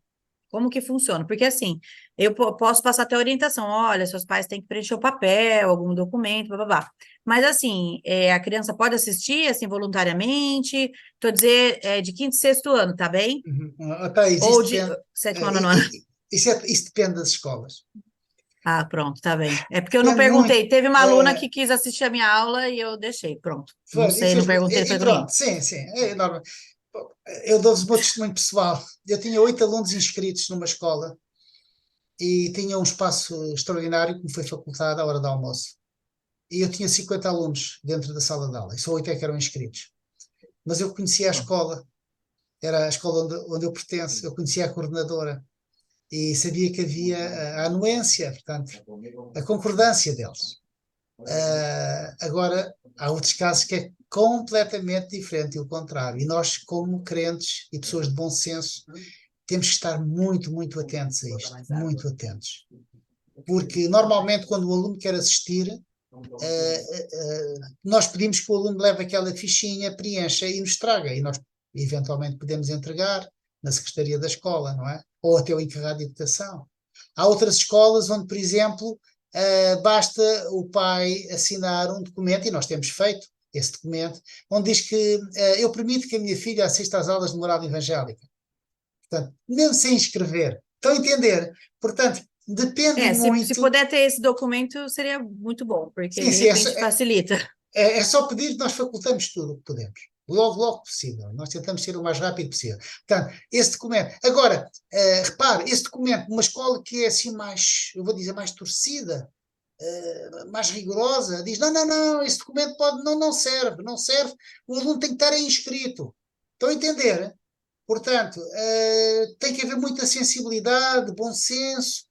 como que funciona? Porque assim, eu posso passar até orientação, olha, seus pais têm que preencher o papel, algum documento, blá, blá, blá. Mas assim, a criança pode assistir, assim, voluntariamente, estou a dizer, de quinto e sexto ano, tá bem? Tá, Ou de sétimo ano, nono ano. Isso depende das escolas. Ah, pronto, tá bem. É porque eu não Depende muito. perguntei. Teve uma aluna que quis assistir a minha aula e eu deixei, pronto. Não sei, não perguntei para ninguém. Pronto, sim, é normal. Eu dou-vos o meu testemunho pessoal. Eu tinha 8 alunos inscritos numa escola e tinha um espaço extraordinário que me foi facultado à hora do almoço. E eu tinha 50 alunos dentro da sala de aula, e só 8 é que eram inscritos. Mas eu conhecia a escola, era a escola onde eu pertenço, eu conhecia a coordenadora. e sabia que havia a anuência, portanto, a concordância deles. Agora, há outros casos que é completamente diferente e o contrário. E nós, como crentes e pessoas de bom senso, temos que estar muito, muito atentos a isto, muito atentos. Porque normalmente quando o aluno quer assistir, nós pedimos que o aluno leve aquela fichinha, preencha e nos traga. E nós eventualmente podemos entregar na secretaria da escola, não é? Ou até o encarregado de educação. Há outras escolas onde, por exemplo, basta o pai assinar um documento, e nós temos feito esse documento, onde diz que eu permito que a minha filha assista às aulas de moral evangélica. Portanto, mesmo sem escrever. Estão a entender? Portanto, depende Se muito. puder ter esse documento, seria muito bom, porque Sim, de sim, repente facilita. é só pedir que nós facultamos tudo o que podemos. Logo, logo possível. Nós tentamos ser o mais rápido possível. Portanto, esse documento. Agora, repare, esse documento, numa escola que é assim mais, eu vou dizer, mais torcida, mais rigorosa, diz: não, não, não, esse documento pode, não, não serve, não serve, o aluno tem que estar aí inscrito. Estão a entender? Portanto, tem que haver muita sensibilidade, bom senso,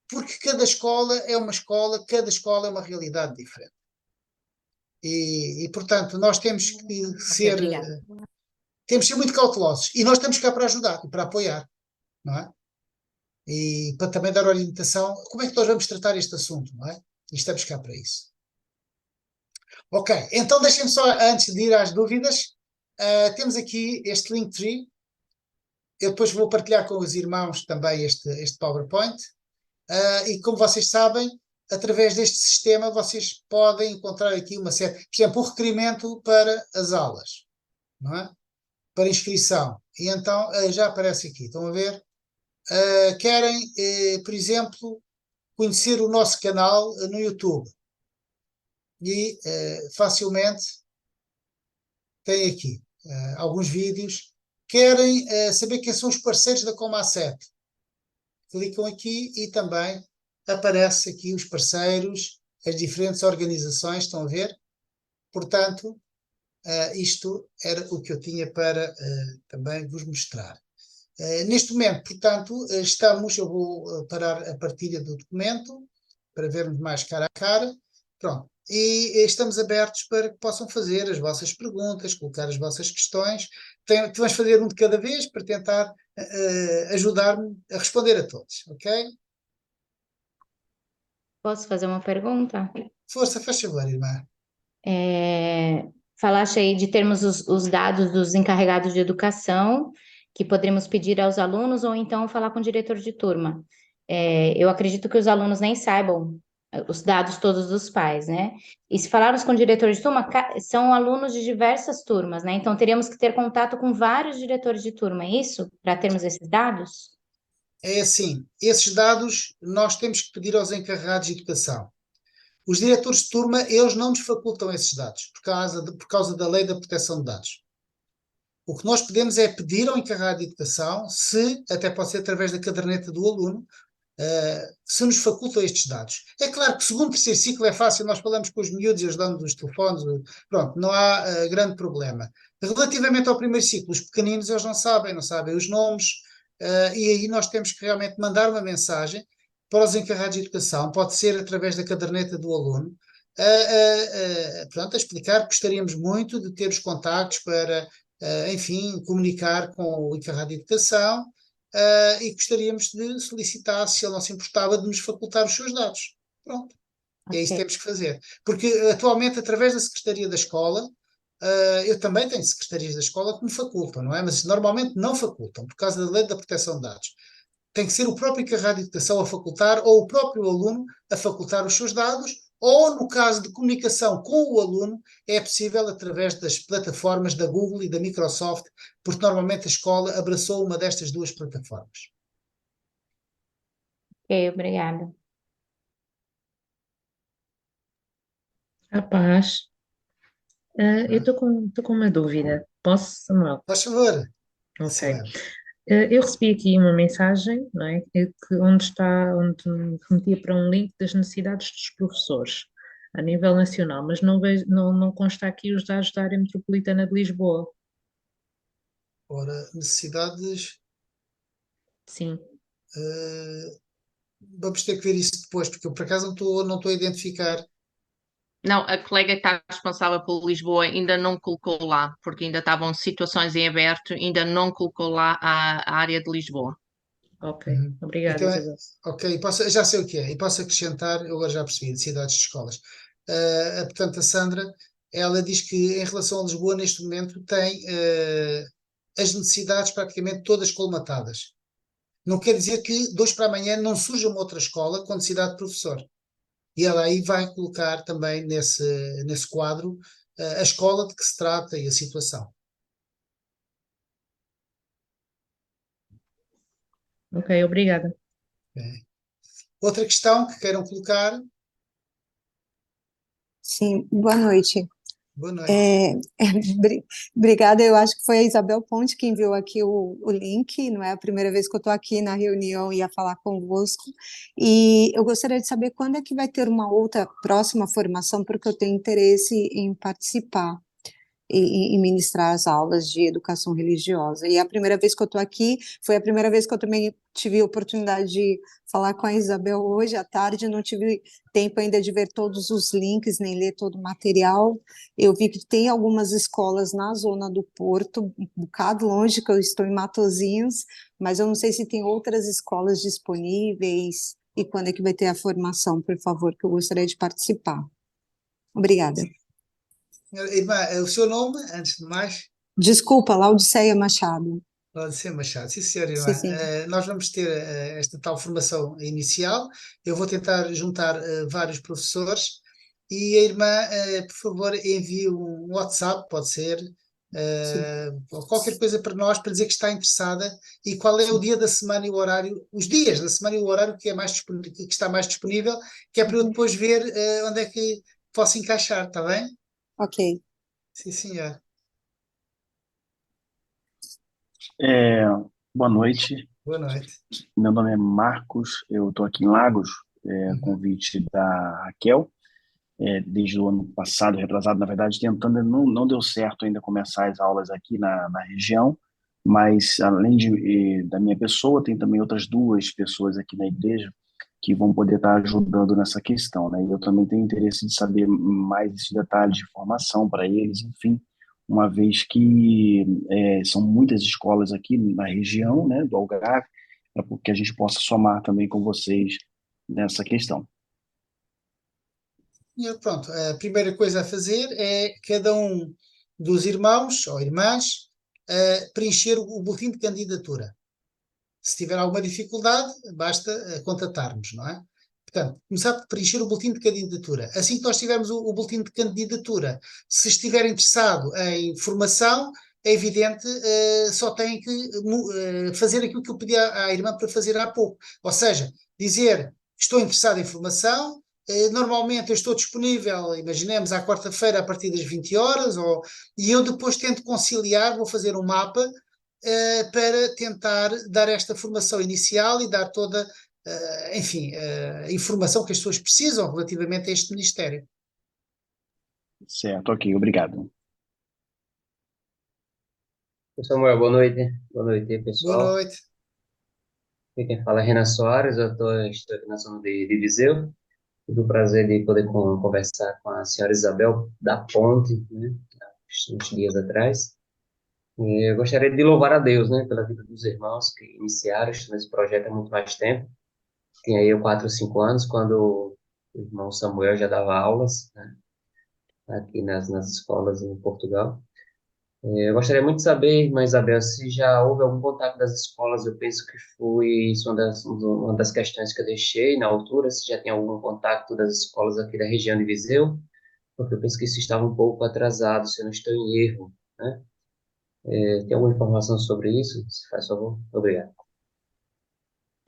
porque cada escola é uma escola, cada escola é uma realidade diferente. Portanto, nós temos que Ok, ser, obrigada. temos que ser muito cautelosos. E nós estamos cá para ajudar e para apoiar, não é? E para também dar orientação, como é que nós vamos tratar este assunto, não é? E estamos cá para isso. Ok, então deixem-me só, antes de ir às dúvidas, temos aqui este Linktree. Eu depois vou partilhar com os irmãos também este PowerPoint. E como vocês sabem, através deste sistema vocês podem encontrar aqui uma série, por exemplo, o requerimento para as aulas, não é? Para inscrição. E então já aparece aqui, estão a ver? Querem, por exemplo, conhecer o nosso canal no YouTube. E facilmente tem aqui alguns vídeos. Querem saber quem são os parceiros da Coma 7. Clicam aqui e também aparece aqui os parceiros, as diferentes organizações, estão a ver? Portanto, isto era o que eu tinha para também vos mostrar. Neste momento, portanto, eu vou parar a partilha do documento para vermos mais cara a cara. Pronto. E estamos abertos para que possam fazer as vossas perguntas, colocar as vossas questões. Vamos fazer um de cada vez para tentar ajudar-me a responder a todos, ok? Posso fazer uma pergunta? Força, faz favor, irmã. Falaste aí de termos os dados dos encarregados de educação, que poderíamos pedir aos alunos ou então falar com o diretor de turma. Eu acredito que os alunos nem saibam os dados todos dos pais, né? E se falarmos com o diretor de turma, são alunos de diversas turmas, né? Então teríamos que ter contato com vários diretores de turma, é isso? Para termos esses dados? É assim, esses dados nós temos que pedir aos encarregados de educação. Os diretores de turma, eles não nos facultam esses dados, por causa da lei da proteção de dados. O que nós podemos é pedir ao encarregado de educação, se, até pode ser através da caderneta do aluno, se nos facultam estes dados. É claro que segundo o terceiro ciclo é fácil, nós falamos com os miúdos e ajudamos os telefones, pronto, não há grande problema. Relativamente ao primeiro ciclo, os pequeninos eles não sabem os nomes, e aí nós temos que realmente mandar uma mensagem para os encarregados de educação, pode ser através da caderneta do aluno, portanto, a explicar que gostaríamos muito de ter os contactos para, enfim, comunicar com o encarregado de educação, e gostaríamos de solicitar, se ele não se importava, de nos facultar os seus dados. Pronto. É isso que temos que fazer. Porque atualmente, através da Secretaria da Escola, eu também tenho secretarias da escola que me facultam, não é? Mas normalmente não facultam, por causa da lei da proteção de dados. Tem que ser o próprio encarregado de educação a facultar ou o próprio aluno a facultar os seus dados, ou no caso de comunicação com o aluno, é possível através das plataformas da Google e da Microsoft, porque normalmente a escola abraçou uma destas duas plataformas. Ok, obrigada. Rapaz, eu estou com uma dúvida. Posso, Samuel? Faz favor, Ok. Silene. Eu recebi aqui uma mensagem, não é? Onde me remetia para um link das necessidades dos professores a nível nacional, mas não vejo, não consta aqui os dados da área metropolitana de Lisboa. Ora, necessidades. Sim. Uh, Vamos ter que ver isso depois, porque eu por acaso não estou a identificar. Não, a colega que está responsável por Lisboa ainda não colocou lá, porque ainda estavam situações em aberto, ainda não colocou lá a área de Lisboa. Ok, Uhum. obrigada, Então, Isabel. ok, já sei o que é, e posso acrescentar, eu agora já percebi, de cidades de escolas. Portanto, a Sandra, ela diz que em relação a Lisboa, neste momento, tem as necessidades praticamente todas colmatadas. Não quer dizer que de hoje para amanhã não surja uma outra escola com necessidade de professor. E ela aí vai colocar também nesse quadro a escola de que se trata e a situação. Ok, obrigada. Ok. Outra questão que queiram colocar? Sim, boa noite. Boa noite. Obrigada, eu acho que foi a Isabel Ponte que enviou aqui o link, não é a primeira vez que eu estou aqui na reunião e ia falar convosco, e eu gostaria de saber quando é que vai ter uma outra próxima formação, porque eu tenho interesse em participar e ministrar as aulas de educação religiosa. E a primeira vez que eu estou aqui, foi a primeira vez que eu também tive a oportunidade de falar com a Isabel hoje à tarde, não tive tempo ainda de ver todos os links, nem ler todo o material. Eu vi que tem algumas escolas na zona do Porto, um bocado longe, que eu estou em Matosinhos, mas eu não sei se tem outras escolas disponíveis e quando é que vai ter a formação, por favor, que eu gostaria de participar. Obrigada. Irmã, o seu nome, antes de mais? Desculpa, Laudiceia Machado. Pode ser Machado. Sim, senhor, Sim, irmã. sim. Nós vamos ter esta tal formação inicial. Eu vou tentar juntar vários professores e a irmã, por favor, envie um WhatsApp, pode ser, ou qualquer coisa para nós, para dizer que está interessada e qual é o dia da semana e o horário, os dias da semana e o horário que é que está mais disponível, que é para eu depois ver onde é que posso encaixar, está bem? Ok. Sim, senhor. É, boa noite, Boa noite. meu nome é Marcos, eu estou aqui em Lagos, convite da Raquel, desde o ano passado, retrasado, na verdade, tentando, não deu certo ainda começar as aulas aqui na região, mas além da minha pessoa, tem também outras duas pessoas aqui na igreja que vão poder estar ajudando nessa questão, né? E eu também tenho interesse de saber mais esses detalhes de formação para eles, enfim, uma vez que são muitas escolas aqui na região, né, do Algarve, para que a gente possa somar também com vocês nessa questão. E pronto, a primeira coisa a fazer é cada um dos irmãos ou irmãs preencher o boletim de candidatura. Se tiver alguma dificuldade, basta contatar-nos, não é? Portanto, começar por preencher o boletim de candidatura. Assim que nós tivermos o boletim de candidatura, se estiver interessado em formação, é evidente, só tem que fazer aquilo que eu pedi à irmã para fazer há pouco. Ou seja, dizer, estou interessado em formação, normalmente eu estou disponível, imaginemos, à quarta-feira a partir das 20 horas, e eu depois tento conciliar, vou fazer um mapa para tentar dar esta formação inicial e dar toda, enfim, a informação que as pessoas precisam relativamente a este Ministério. Certo, ok, obrigado. Samuel, boa noite. Boa noite, Boa pessoal. noite. Aqui quem fala é Renan Soares, estou aqui na zona de Viseu. Tive o prazer de poder conversar com a senhora Isabel da Ponte, né, uns dias atrás. E eu gostaria de louvar a Deus, né, pela vida dos irmãos que iniciaram nesse projeto há muito mais tempo. Tinha eu 4 ou 5 anos, quando o irmão Samuel já dava aulas, né, aqui nas escolas em Portugal. Eu gostaria muito de saber, irmã Isabel, se já houve algum contato das escolas. Eu penso que foi isso uma das questões que eu deixei na altura, se já tem algum contato das escolas aqui da região de Viseu, porque eu penso que isso estava um pouco atrasado, se eu não estou em erro, né? Tem alguma informação sobre isso? Se faz favor. Obrigado.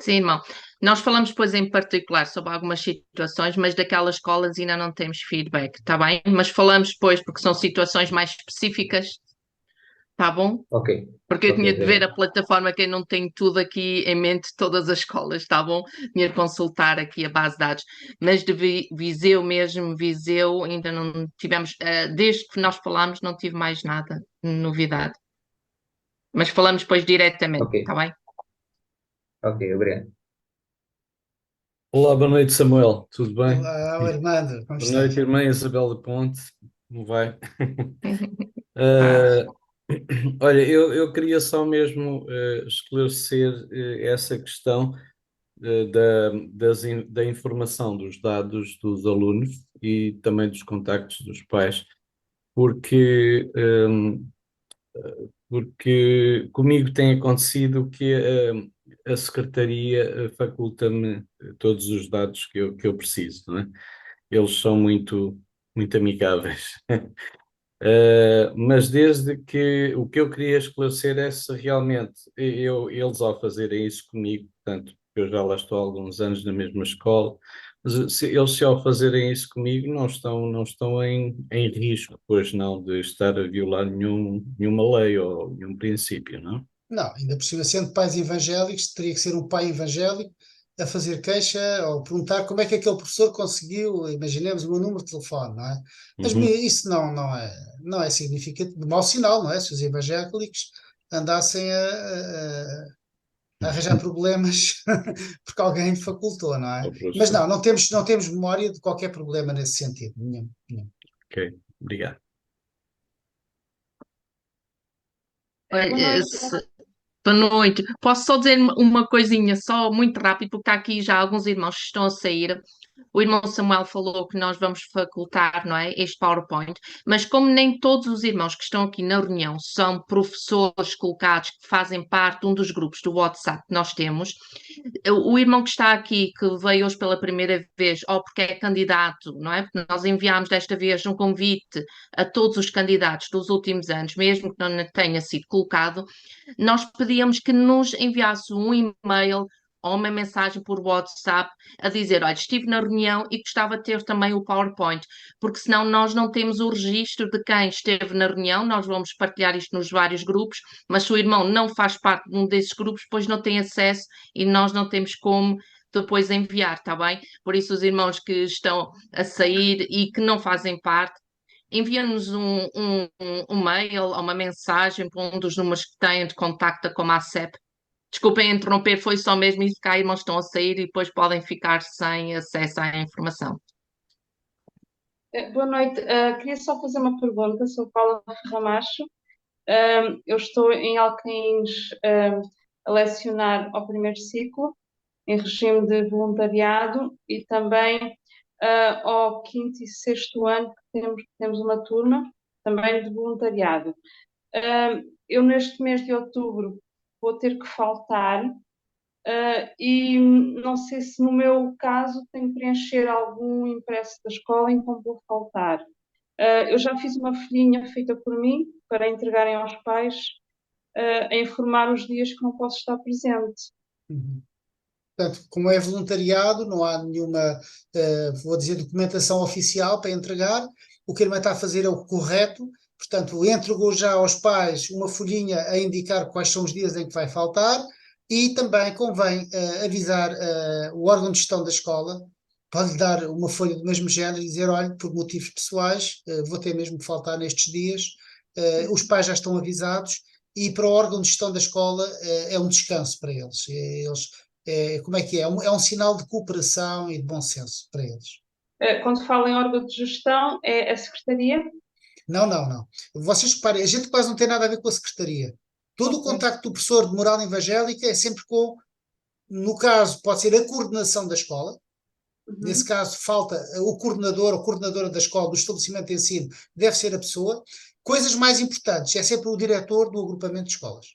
Sim, irmão. Nós falamos depois em particular sobre algumas situações, mas daquelas escolas ainda não temos feedback, está bem? Mas falamos depois porque são situações mais específicas, está bom? Ok, Porque eu tinha de ver obrigado. a plataforma, que eu não tenho tudo aqui em mente, todas as escolas, está bom? Tinha de consultar aqui a base de dados. Mas de Viseu mesmo, Viseu, ainda não tivemos, desde que nós falámos, não tive mais nada, novidade. Mas falamos depois diretamente, Ok, está bem? Ok, obrigado. Olá, boa noite, Samuel. Tudo bem? Olá, Armando, como Boa noite, estás? irmã Isabel da Ponte. Como vai? Ah, Eh, olha, eu queria só mesmo esclarecer essa questão da informação dos dados dos alunos e também dos contactos dos pais, porque, porque comigo tem acontecido que a Secretaria faculta-me todos os dados que eu preciso, não é? Eles são muito amigáveis. Mas desde que o que eu queria esclarecer é se realmente eles ao fazerem isso comigo, portanto, eu já lá estou há alguns anos na mesma escola, mas se ao fazerem isso comigo não estão em risco, pois não, de estar a violar nenhuma lei ou nenhum princípio, não? Não, ainda por cima, sendo pais evangélicos, teria que ser um pai evangélico a fazer queixa ou perguntar como é que aquele professor conseguiu, imaginemos, o meu número de telefone, não é? Mas Uhum. isso não é significativo, mau sinal, não é? Se os evangélicos andassem a arranjar problemas porque alguém facultou, não é? Ao Mas professor. não temos memória de qualquer problema nesse sentido, nenhum, nenhum. Ok, obrigado. Boa olha, noite. boa noite. Posso só dizer uma coisinha, só muito rápido, porque está aqui já alguns irmãos que estão a sair. O irmão Samuel falou que nós vamos facultar, não é, este PowerPoint, mas como nem todos os irmãos que estão aqui na reunião são professores colocados que fazem parte de um dos grupos do WhatsApp que nós temos, o irmão que está aqui, que veio hoje pela primeira vez, ou porque é candidato, não é? Porque nós enviámos desta vez um convite a todos os candidatos dos últimos anos, mesmo que não tenha sido colocado, nós pedíamos que nos enviasse um e-mail ou uma mensagem por WhatsApp a dizer, olha, estive na reunião e gostava de ter também o PowerPoint, porque senão nós não temos o registro de quem esteve na reunião, nós vamos partilhar isto nos vários grupos, mas se o irmão não faz parte de um desses grupos, depois não tem acesso e nós não temos como depois enviar, está bem? Por isso os irmãos que estão a sair e que não fazem parte, envia-nos um mail ou uma mensagem para um dos números que têm de contacto com a CEP. Desculpem interromper, foi só mesmo isso que há irmãos estão a sair e depois podem ficar sem acesso à informação. Boa noite. Queria só fazer uma pergunta. Sou Paula Ferramacho. Eu estou em Alquins, a lecionar ao primeiro ciclo, em regime de voluntariado, e também ao quinto e sexto ano, que temos uma turma também de voluntariado. Eu, neste mês de outubro, vou ter que faltar. E não sei se no meu caso tenho que preencher algum impresso da escola em como vou faltar. Eu já fiz uma folhinha feita por mim para entregarem aos pais, a informar os dias que não posso estar presente. Uhum. Portanto, como é voluntariado, não há nenhuma, vou dizer, documentação oficial para entregar. O que a irmã está a fazer é o correto. Portanto, entregou já aos pais uma folhinha a indicar quais são os dias em que vai faltar e também convém avisar o órgão de gestão da escola, pode dar uma folha do mesmo género e dizer, olha, por motivos pessoais, vou ter mesmo que faltar nestes dias. Os pais já estão avisados e para o órgão de gestão da escola é um descanso para eles. Como é que é? É um sinal de cooperação e de bom senso para eles. Quando falo em órgão de gestão, é a secretaria? Não, não, não. Vocês reparem, a gente quase não tem nada a ver com a secretaria. Todo o Ok. contacto do professor de moral evangélica é sempre com, no caso, pode ser a coordenação da escola. Nesse caso, falta o coordenador ou coordenadora da escola, do estabelecimento de ensino, deve ser a pessoa. Coisas mais importantes, é sempre o diretor do agrupamento de escolas.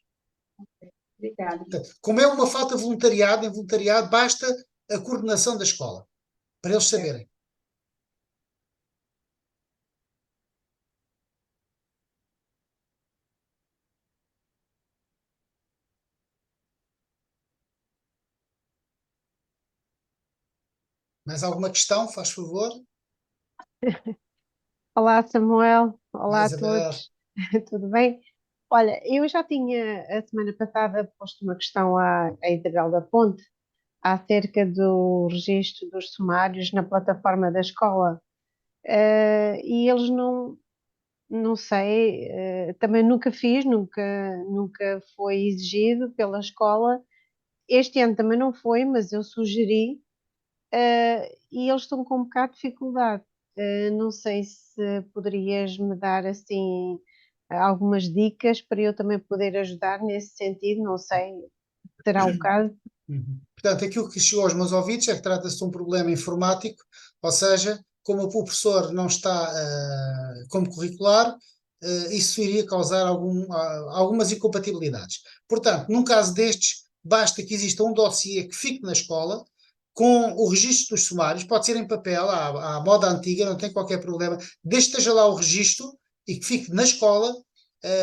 Obrigada. Portanto, como é uma falta voluntariado, em voluntariado basta a coordenação da escola, para eles saberem. Mais alguma questão, faz favor? Olá, Samuel. Olá, Olá a Isabel. todos. Tudo bem? Olha, eu já tinha a semana passada posto uma questão à Isabel da Ponte acerca do registro dos sumários na plataforma da escola. E eles não sei, também nunca fiz, nunca foi exigido pela escola este ano também não foi, mas eu sugeri, e eles estão com um bocado de dificuldade. Não sei se poderias me dar assim algumas dicas para eu também poder ajudar nesse sentido, não sei, será o caso. Portanto, aquilo que chegou aos meus ouvidos é que trata-se de um problema informático, ou seja, como o professor não está como curricular, isso iria causar algumas incompatibilidades. Portanto, num caso destes, basta que exista um dossiê que fique na escola com o registro dos sumários, pode ser em papel, à moda antiga, não tem qualquer problema, desde que esteja lá o registro e que fique na escola.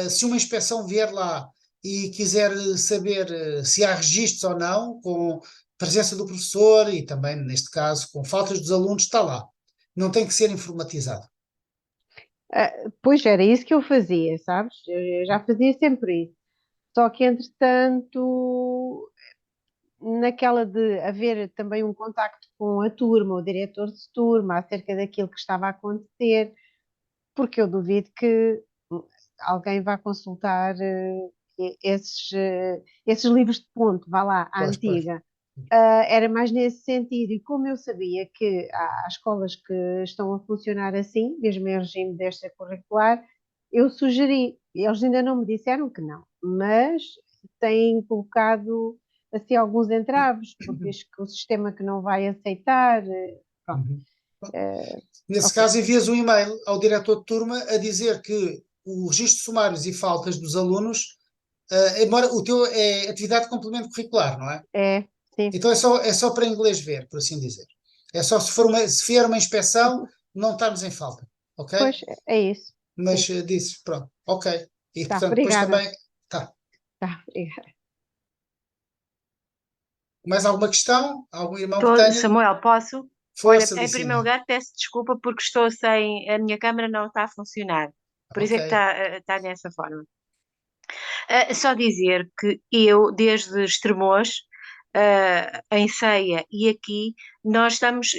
Se uma inspeção vier lá e quiser saber se há registros ou não, com presença do professor e também, neste caso, com faltas dos alunos, está lá. Não tem que ser informatizado. Pois era isso que eu fazia, sabes? Eu já fazia sempre isso. Só que, entretanto, naquela de haver também um contacto com a turma, o diretor de turma, acerca daquilo que estava a acontecer, porque eu duvido que alguém vá consultar esses livros de ponto, vá lá, à Pois, pois. antiga. Era mais nesse sentido, e como eu sabia que há escolas que estão a funcionar assim, mesmo em regime de extracurricular, eu sugeri, eles ainda não me disseram que não, mas têm colocado assim alguns entraves, porque diz que o sistema que não vai aceitar, pronto. Nesse Ok. caso, envias um e-mail ao diretor de turma a dizer que o registro de sumários e faltas dos alunos, embora o teu é atividade de complemento curricular, não é? É, sim. Então é só para inglês ver, por assim dizer. É só se vier uma inspeção, não estamos em falta, ok? Pois, é isso. Mas disse, pronto, ok. E Tá, portanto, depois obrigada. também, tá. Tá, obrigada. Mais alguma questão? Algum irmão que tenha? Samuel, posso? Força, Olha, em primeiro Luciana. lugar, peço desculpa porque estou sem. A minha câmera não está a funcionar. Por isso é que Ok. está dessa forma. Só dizer que eu, desde Estremoz, em Ceia e aqui, nós estamos.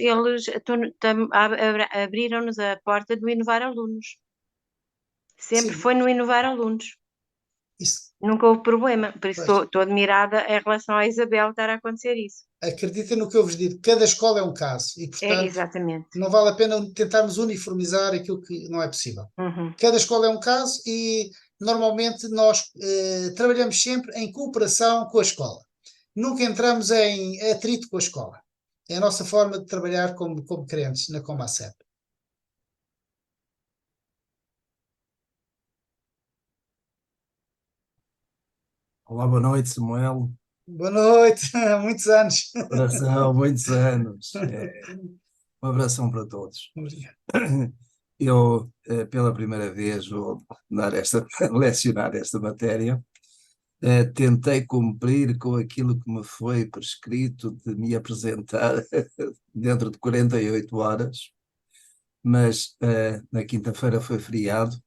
Abriram-nos a porta do Inovar Alunos. Sempre Sim, foi no Inovar Alunos. isso. Nunca houve problema. Por isso Pois. estou admirada em relação à Isabel estar a acontecer isso. Acredita no que eu vos digo, cada escola é um caso e, É, portanto, exatamente. não vale a pena tentarmos uniformizar aquilo que não é possível. Uhum. Cada escola é um caso e, normalmente, nós trabalhamos sempre em cooperação com a escola. Nunca entramos em atrito com a escola. É a nossa forma de trabalhar como crentes na Comacep. Olá, boa noite, Samuel. Boa noite, muitos anos. Abração, muitos anos. Um abração para todos. Obrigado. Eu, pela primeira vez, vou lecionar esta matéria. Tentei cumprir com aquilo que me foi prescrito de me apresentar dentro de 48 horas, mas na quinta-feira foi feriado,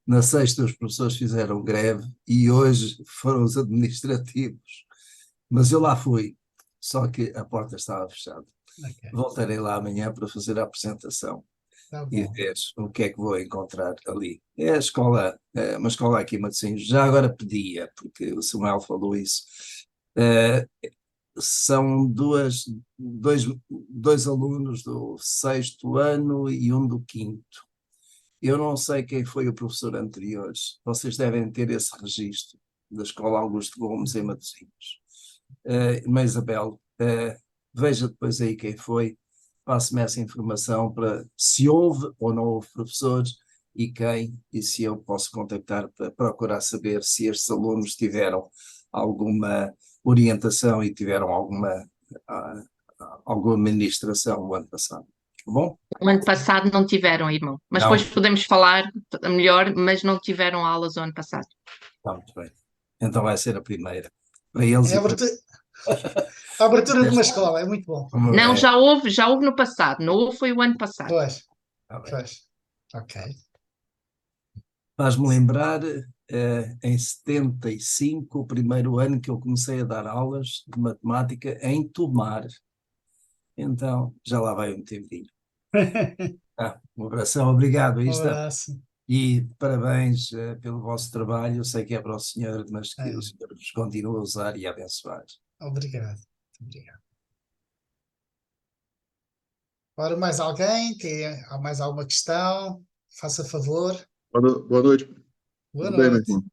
na sexta os professores fizeram greve e hoje foram os administrativos. Mas eu lá fui, só que a porta estava fechada. Okay. Voltarei lá amanhã para fazer a apresentação e ver o que é que vou encontrar ali. É a escola, uma escola aqui em Matosinhos. Já agora pedia, porque o Samuel falou isso, são dois alunos do 6º ano e um do 5º. Eu não sei quem foi o professor anterior. Vocês devem ter esse registro da Escola Augusto Gomes em Matosinhos. Irmã Isabel, veja depois aí quem foi, passe-me essa informação para se houve ou não houve professores e quem, e se eu posso contactar para procurar saber se estes alunos tiveram alguma orientação e tiveram alguma administração no ano passado. Tá bom? O ano passado não tiveram, irmão. Mas Não. depois podemos falar melhor, mas não tiveram aulas o ano passado. Está muito bem. Então vai ser a primeira. Para eles É a abertura de uma escola, é muito bom. Não, já houve no passado. Não houve, foi o ano passado. Pois. Ok. Faz-me lembrar, em 75, o primeiro ano que eu comecei a dar aulas de matemática em Tomar. Então, já lá vai um tempinho. Um abração, obrigado. Um abraço. E parabéns pelo vosso trabalho. Eu sei que é para o Senhor, mas que o Senhor vos continue a usar e a abençoar. Obrigado. Obrigado. Ora, mais alguém? Há mais alguma questão? Faça favor. Boa noite. Boa Tudo bem, meu noite. irmão?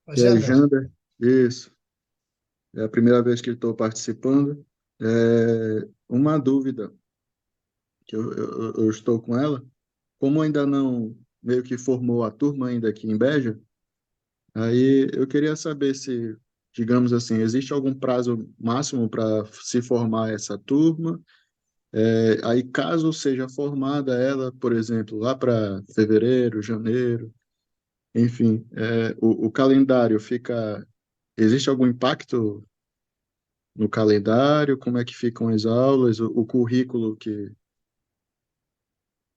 Ô, Aqui é Jander. Jander. Isso. É a primeira vez que estou participando. Uma dúvida que eu estou com ela. Como ainda não meio que formou a turma ainda aqui em Beja, aí eu queria saber se, digamos assim, existe algum prazo máximo para se formar essa turma? Aí, caso seja formada ela, por exemplo, lá para fevereiro, janeiro, enfim, o calendário fica. Existe algum impacto no calendário? Como é que ficam as aulas, o currículo que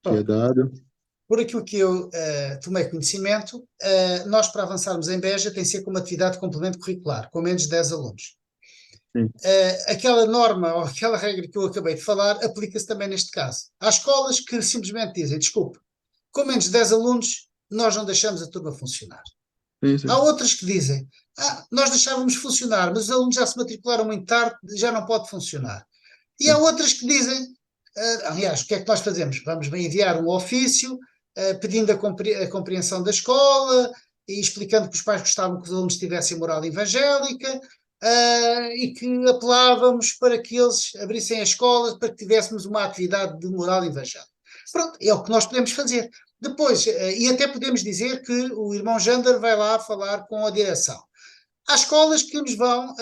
é Pronto. dado? Por aquilo que eu tomei conhecimento, nós para avançarmos em Beja tem que ser com uma atividade de complemento curricular, com menos de 10 alunos. Sim. Aquela norma ou aquela regra que eu acabei de falar aplica-se também neste caso. Há escolas que simplesmente dizem, desculpe, com menos de 10 alunos nós não deixamos a turma funcionar. Sim. Há outras que dizem, nós deixávamos funcionar, mas os alunos já se matricularam muito tarde, já não pode funcionar. E há outras que dizem, aliás, o que é que nós fazemos? Vamos enviar um ofício pedindo a compreensão da escola e explicando que os pais gostavam que os alunos tivessem moral evangélica e que apelávamos para que eles abrissem a escola para que tivéssemos uma atividade de moral evangélica. Pronto, é o que nós podemos fazer. Depois, e até podemos dizer que o irmão Jander vai lá falar com a direção. Há escolas que nos vão,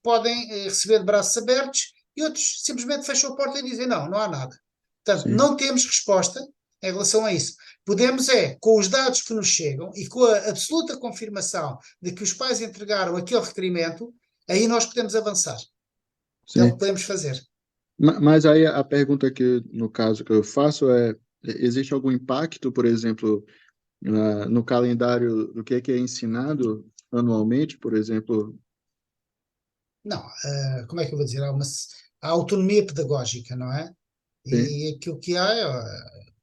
podem receber de braços abertos e outros simplesmente fecham a porta e dizem não há nada. Portanto, Sim. não temos resposta em relação a isso. Podemos com os dados que nos chegam e com a absoluta confirmação de que os pais entregaram aquele requerimento, aí nós podemos avançar. É o Sim. que podemos fazer. Mas aí a pergunta que, no caso, que eu faço existe algum impacto, por exemplo, no calendário do que é ensinado anualmente, por exemplo? Não, como é que eu vou dizer? Há autonomia pedagógica, não é? Sim. E aquilo que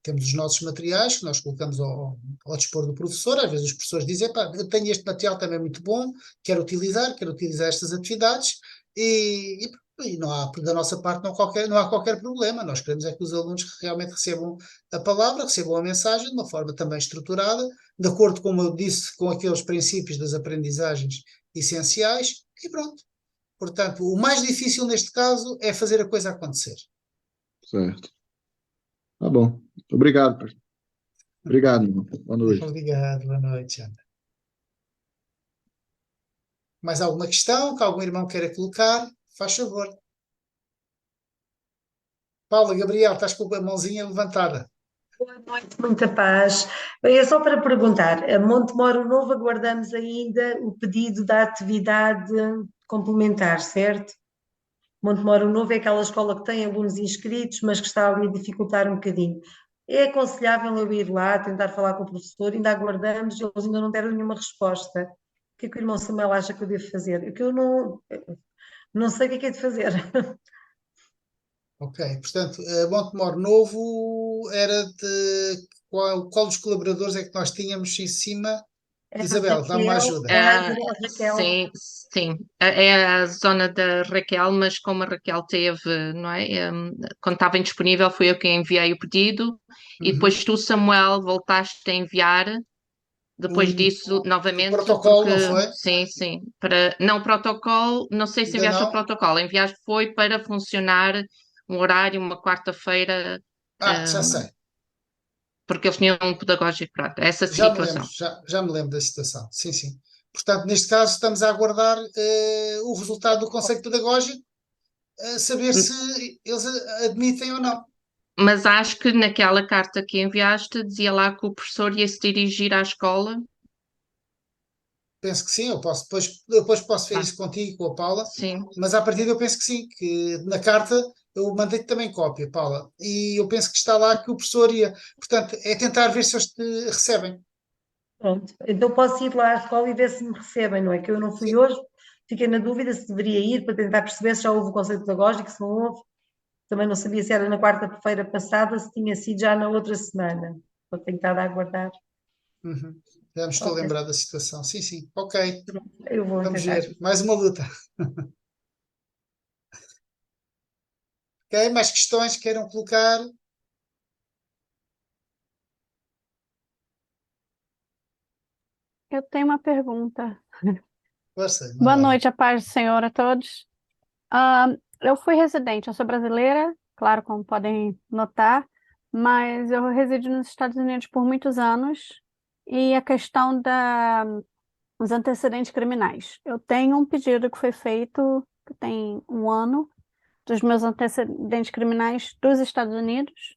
temos os nossos materiais que nós colocamos ao dispor do professor. Às vezes os professores dizem, eu tenho este material também muito bom, quero utilizar estas atividades e não há, da nossa parte não há qualquer problema. Nós queremos que os alunos realmente recebam a palavra, recebam a mensagem de uma forma também estruturada, de acordo, como eu disse, com aqueles princípios das aprendizagens essenciais e pronto. Portanto, o mais difícil neste caso é fazer a coisa acontecer. Certo. Tá bom. Obrigado, pastor. Obrigado, irmão. Boa noite. Obrigado, boa noite, Ana. Mais alguma questão que algum irmão queira colocar? Faz favor. Paula, Gabriel, estás com a mãozinha levantada. Boa noite, muita paz. É só para perguntar, a Montemoro Novo aguardamos ainda o pedido da atividade complementar, certo? Montemoro Novo é aquela escola que tem alunos inscritos, mas que está ali a dificultar um bocadinho. É aconselhável eu ir lá, tentar falar com o professor, ainda aguardamos, eles ainda não deram nenhuma resposta. O que é que o irmão Samuel acha que eu devo fazer? Que eu não sei o que é de fazer. Ok, portanto, Montemor Novo era de qual dos colaboradores é que nós tínhamos em cima? Isabel, dá-me uma ajuda. Sim, sim. É a zona da Raquel, mas como a Raquel teve, não é? Quando estava indisponível, fui eu quem enviei o pedido e depois tu, Samuel, voltaste a enviar. Depois disso, novamente, protocolo, porque, não foi? Sim, não protocolo, não sei se Ainda enviaste não? o protocolo, enviaste foi para funcionar um horário, uma quarta-feira, Já sei. porque eles tinham um pedagógico, pronto, essa Já me situação. lembro, já me lembro da situação, sim. Portanto, neste caso, estamos a aguardar o resultado do Conselho Pedagógico, saber se eles admitem ou não. Mas acho que naquela carta que enviaste dizia lá que o professor ia se dirigir à escola. Penso que sim, depois posso ver isso contigo, com a Paula. Sim. Mas à partida eu penso que sim, que na carta eu mandei-te também cópia, Paula, e eu penso que está lá que o professor ia. Portanto, é tentar ver se eles te recebem. Pronto, então posso ir lá à escola e ver se me recebem, não é? Que eu não fui hoje, fiquei na dúvida se deveria ir para tentar perceber se já houve o conceito pedagógico, se não houve. Também não sabia se era na quarta-feira passada, se tinha sido já na outra semana. Vou tentar aguardar. Já me estou a lembrar da situação. Sim. Ok. Eu vou Vamos tentar. ver. Mais uma luta. Ok? Mais questões que queiram colocar? Eu tenho uma pergunta. Força, Boa manda lá. noite, a paz do Senhor a todos. Eu fui residente, eu sou brasileira, claro, como podem notar, mas eu residi nos Estados Unidos por muitos anos e a questão dos antecedentes criminais. Eu tenho um pedido que foi feito, que tem um ano, dos meus antecedentes criminais dos Estados Unidos.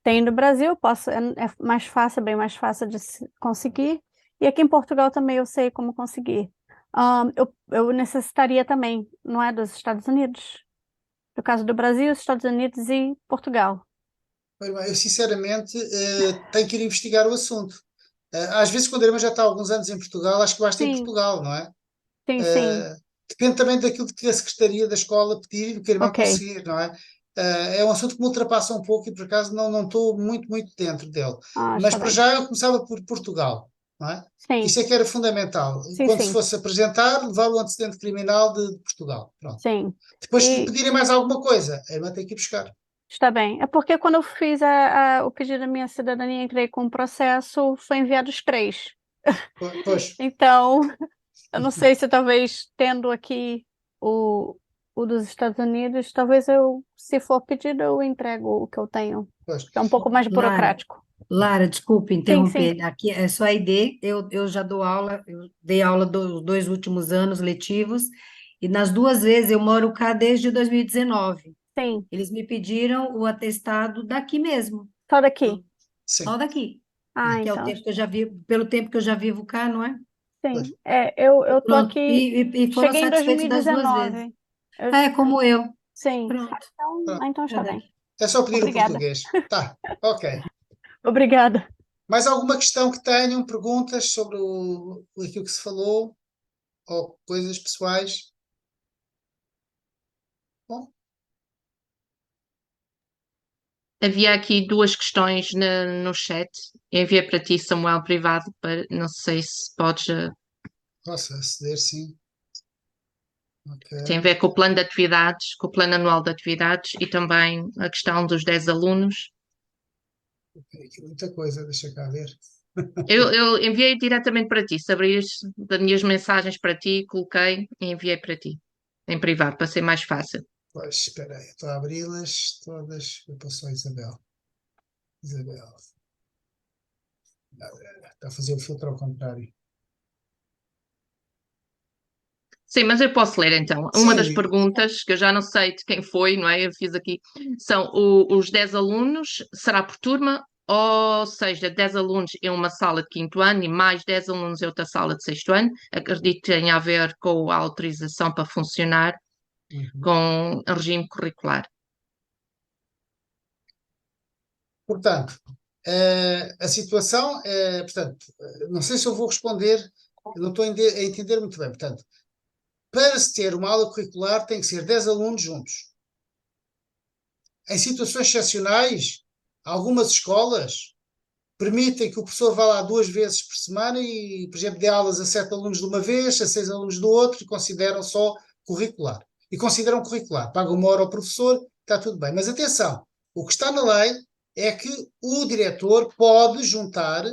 Tem do Brasil, é mais fácil, bem mais fácil de se conseguir. E aqui em Portugal também eu sei como conseguir. Eu necessitaria também, não é, dos Estados Unidos? No caso do Brasil, Estados Unidos e Portugal. Eu sinceramente tenho que ir investigar o assunto. Às vezes, quando a irmã já está há alguns anos em Portugal, acho que basta em Sim, Portugal, não é? sim, sim. Depende também daquilo que a Secretaria da Escola pedir e do que a irmã Ok. conseguir, não é? É um assunto que me ultrapassa um pouco e por acaso não estou muito dentro dele. Mas Está para bem. já eu começava por Portugal, não é? Sim, Isso é que era fundamental. sim, Quando se sim, fosse apresentar, levar o antecedente criminal de Portugal. Pronto. sim. Depois, se E pedirem mais alguma coisa, a irmã tem que ir buscar. está bem. É porque quando eu fiz o pedido da minha cidadania, entrei com o processo, foi enviado os 3. Pois, Então, eu não sei se talvez tendo aqui o, o dos Estados Unidos, talvez eu, se for pedido, eu entrego o que eu tenho. pois. É um pouco mais burocrático. Lara, desculpe Sim, sim. interromper. Aqui é só a ID. Eu já dou aula, eu dei aula dos 2 últimos anos letivos, e nas 2 vezes eu moro cá desde 2019. Sim, Eles me pediram o atestado daqui mesmo, só daqui. Sim. só daqui, Ah, que é o então, tempo que eu já vivo, pelo tempo que eu já vivo cá, não é? Pois. sim. Eu tô Pronto, aqui, e foram cheguei em satisfeitos das 2 vezes. 2019. Eu, É como eu. sim. Pronto. Então está bem. É só pedir o Obrigada. português. Tá, ok. Obrigada. Mais alguma questão que tenham? Perguntas sobre aquilo que se falou? Ou coisas pessoais? Bom, Havia aqui 2 questões no chat. Enviei para ti, Samuel, privado, não sei se podes. posso aceder, sim. Ok. Tem a ver com o plano de atividades, com o plano anual de atividades e também a questão dos 10 alunos. Ok, aqui muita coisa, deixa cá ver. Eu enviei diretamente para ti, se abrires das minhas mensagens para ti, coloquei e enviei para ti, em privado, para ser mais fácil. Pois, espera aí, estou a abri-las todas. Eu passo a Isabel. Isabel. Está a fazer o filtro ao contrário. Sim, mas eu posso ler então. Uma das Sim, perguntas, que eu já não sei de quem foi, não é? Eu fiz aqui, são os 10 alunos, será por turma, ou seja, 10 alunos em uma sala de 5º ano e mais 10 alunos em outra sala de 6º ano. Acredito que tenha a ver com a autorização para funcionar com o regime curricular. portanto, a situação, portanto, não sei se eu vou responder, não estou a entender muito bem. Portanto, para se ter uma aula curricular tem que ser 10 alunos juntos. Em situações excepcionais, algumas escolas permitem que o professor vá lá 2 vezes por semana e, por exemplo, dê aulas a 7 alunos de uma vez, a 6 alunos do outro, e consideram só curricular. E consideram curricular. Pagam 1 hora ao professor, está tudo bem. Mas atenção, o que está na lei é que o diretor pode juntar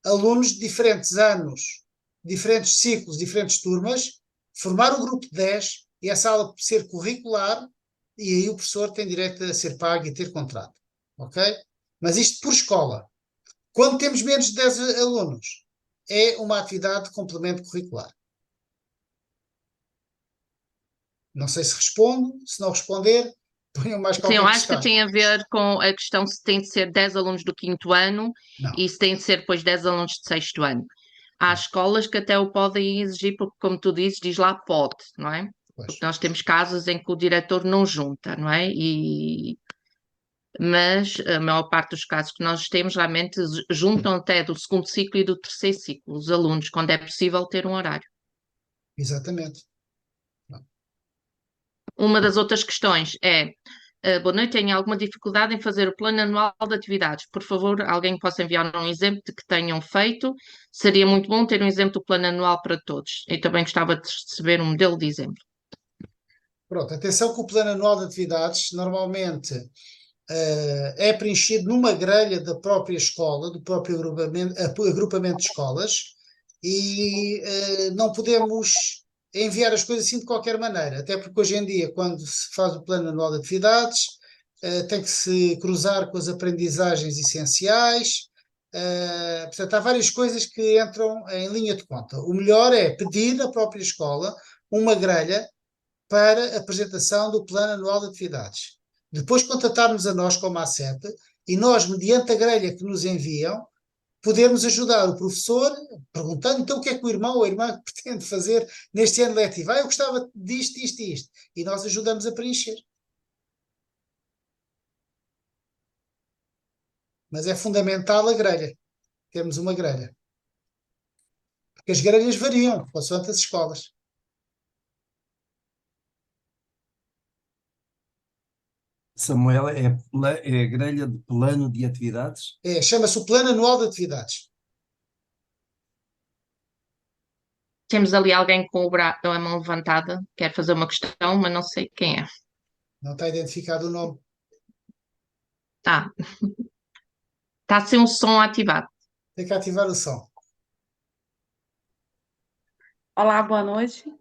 alunos de diferentes anos, diferentes ciclos, diferentes turmas, formar um grupo de 10 e essa aula ser curricular, e aí o professor tem direito a ser pago e ter contrato. Ok? Mas isto por escola. Quando temos menos de 10 alunos, é uma atividade de complemento curricular. Não sei se respondo, se não responder, ponham mais Sim, qualquer eu acho que questão. tem a ver com a questão se tem de ser 10 alunos do 5º ano Não. e se tem de ser depois 10 alunos de 6º ano. Há escolas que até o podem exigir, porque, como tu dizes, diz lá pode, não é? Porque nós temos casos em que o diretor não junta, não é? Mas a maior parte dos casos que nós temos realmente juntam até do 2º ciclo e do 3º ciclo, os alunos, quando é possível ter um horário. Exatamente. Uma das outras questões é: boa noite, tenho alguma dificuldade em fazer o plano anual de atividades. Por favor, alguém possa enviar um exemplo de que tenham feito. Seria muito bom ter um exemplo do plano anual para todos. Eu também gostava de receber um modelo de exemplo. Pronto, atenção que o plano anual de atividades normalmente é preenchido numa grelha da própria escola, do próprio agrupamento de escolas, e não podemos enviar as coisas assim de qualquer maneira, até porque hoje em dia, quando se faz o plano anual de atividades, tem que se cruzar com as aprendizagens essenciais. Portanto, há várias coisas que entram em linha de conta. O melhor é pedir à própria escola uma grelha para apresentação do plano anual de atividades. Depois contatar-nos a nós como a CEP e nós, mediante a grelha que nos enviam, podermos ajudar o professor perguntando então o que é que o irmão ou a irmã pretende fazer neste ano letivo. Eu gostava disto, isto e isto. E nós ajudamos a preencher. Mas é fundamental a grelha. Temos uma grelha. Porque as grelhas variam, consoante as escolas. Samuel, é grelha de plano de atividades? Chama-se o Plano Anual de Atividades. Temos ali alguém com a mão levantada, quer fazer uma questão, mas não sei quem é. Não está identificado o nome. Está a ser um som ativado. Tem que ativar o som. Olá, boa noite.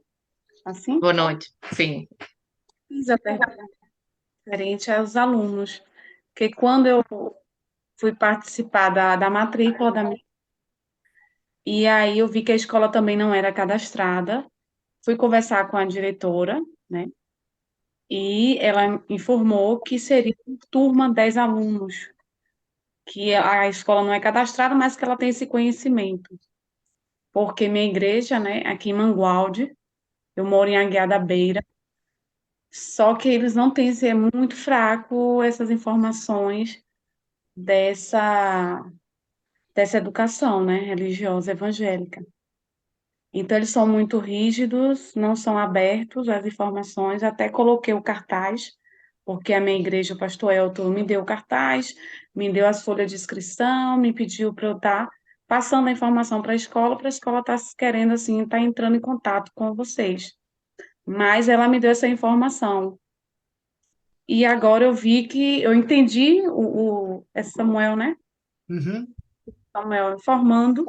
Assim? Boa noite, sim. Fiz a pergunta referente aos alunos, porque quando eu fui participar da matrícula e aí eu vi que a escola também não era cadastrada, fui conversar com a diretora, né? E ela informou que seria turma 10 alunos, que a escola não é cadastrada, mas que ela tem esse conhecimento. Porque minha igreja, né, aqui em Mangualde, eu moro em Aguiar da Beira, só que eles não têm, é muito fraco essas informações dessa educação, né, religiosa evangélica. Então, eles são muito rígidos, não são abertos às informações, até coloquei o cartaz, porque a minha igreja, o pastor Elton, me deu o cartaz, me deu as folhas de inscrição, me pediu para eu estar passando a informação para a escola estar querendo, assim, estar entrando em contato com vocês. Mas ela me deu essa informação. E agora eu vi que, eu entendi é Samuel, né? Uhum. Samuel informando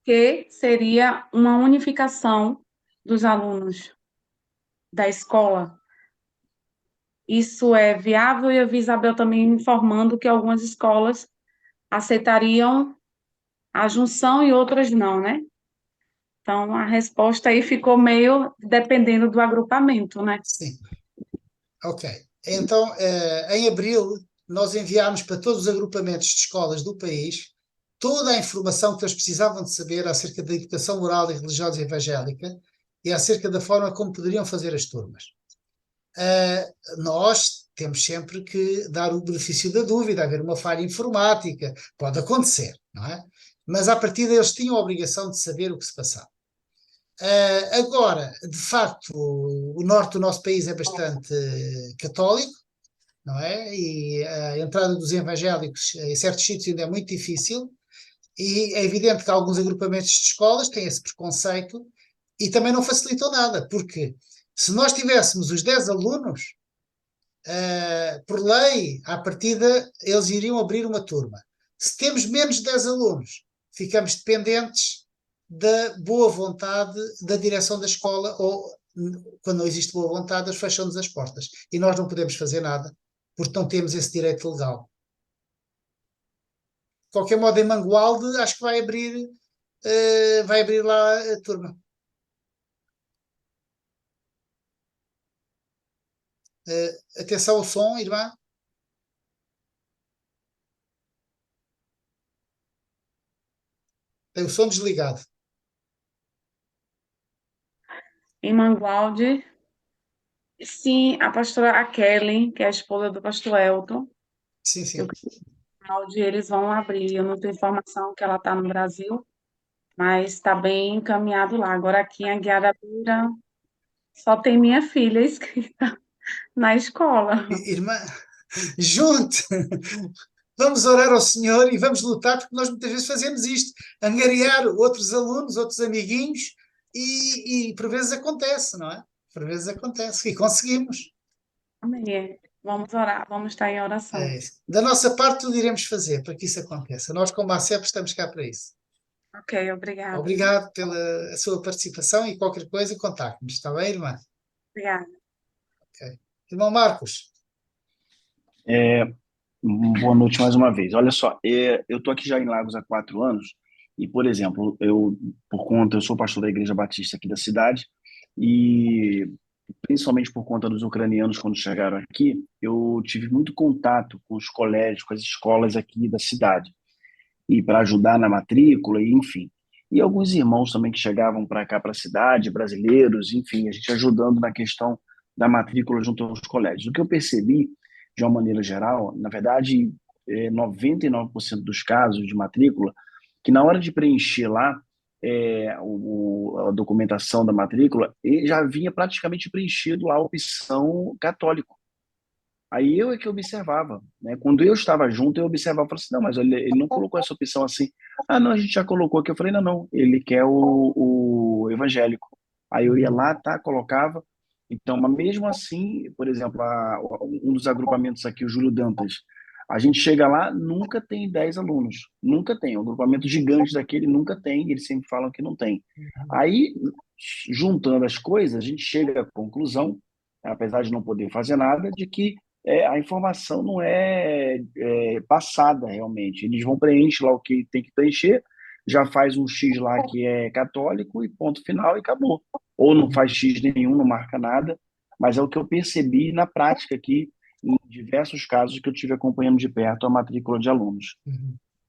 que seria uma unificação dos alunos da escola. Isso é viável, e eu vi Isabel também informando que algumas escolas aceitariam a junção e outras não, né? Então, a resposta aí ficou meio dependendo do agrupamento, né? Sim. Ok. Então, em abril, nós enviámos para todos os agrupamentos de escolas do país toda a informação que eles precisavam de saber acerca da educação moral e religiosa evangélica e acerca da forma como poderiam fazer as turmas. Nós temos sempre que dar o benefício da dúvida, haver uma falha informática, pode acontecer, não é? Mas, à partida, eles tinham a obrigação de saber o que se passava. Agora, de facto, o norte do nosso país é bastante católico, não é? E a entrada dos evangélicos em certos sítios ainda é muito difícil, e é evidente que alguns agrupamentos de escolas têm esse preconceito e também não facilitam nada, porque se nós tivéssemos os 10 alunos, por lei, à partida, eles iriam abrir uma turma. Se temos menos de 10 alunos, ficamos dependentes da boa vontade da direção da escola, ou quando não existe boa vontade, eles fecham-nos as portas. E nós não podemos fazer nada, porque não temos esse direito legal. De qualquer modo, em Mangualde, acho que vai abrir lá a turma. Atenção ao som, irmã. Tem o som desligado. Em Mangualde, sim, a pastora Kelly, que é a esposa do pastor Elton. Sim, sim. Mangualde, eles vão abrir. Eu não tenho informação que ela está no Brasil, mas está bem encaminhado lá. Agora, aqui em Aguiar da Beira, só tem minha filha inscrita na escola. Irmã, junte! Vamos orar ao Senhor e vamos lutar, porque nós muitas vezes fazemos isto, angariar outros alunos, outros amiguinhos, e por vezes acontece, não é? por vezes acontece, e conseguimos. Amém. Vamos orar, vamos estar em oração. É isso. Da nossa parte, tudo iremos fazer para que isso aconteça. Nós, como ACEP, estamos cá para isso. Ok, obrigada. Obrigado pela sua participação e qualquer coisa, contacte-nos. Está bem, irmã? Obrigada. Ok. Irmão Marcos. Boa noite mais uma vez. Olha só, eu estou aqui já em Lagos há 4 anos e, por exemplo, eu sou pastor da Igreja Batista aqui da cidade e, principalmente por conta dos ucranianos quando chegaram aqui, eu tive muito contato com os colégios, com as escolas aqui da cidade e para ajudar na matrícula e enfim. E alguns irmãos também que chegavam para cá, para a cidade, brasileiros, enfim, a gente ajudando na questão da matrícula junto aos colégios. O que eu percebi, de uma maneira geral, na verdade, 99% dos casos de matrícula, que na hora de preencher lá a documentação da matrícula, ele já vinha praticamente preenchido lá a opção católico. Aí eu é que observava, né? Quando eu estava junto, eu observava, falava assim, não, mas ele não colocou essa opção assim. Ah, não, a gente já colocou aqui. Eu falei, não, não, ele quer o evangélico. Aí eu ia lá, tá, colocava. Então, mas mesmo assim, por exemplo, um dos agrupamentos aqui, o Júlio Dantas, a gente chega lá, nunca tem 10 alunos. Nunca tem. Um agrupamento gigante daquele nunca tem, eles sempre falam que não tem. Aí, juntando as coisas, a gente chega à conclusão, apesar de não poder fazer nada, de que a informação não é passada realmente. Eles vão preencher lá o que tem que preencher, já faz um X lá que é católico e ponto final e acabou. Ou não faz X nenhum, não marca nada, mas é o que eu percebi na prática aqui, em diversos casos que eu tive acompanhando de perto a matrícula de alunos.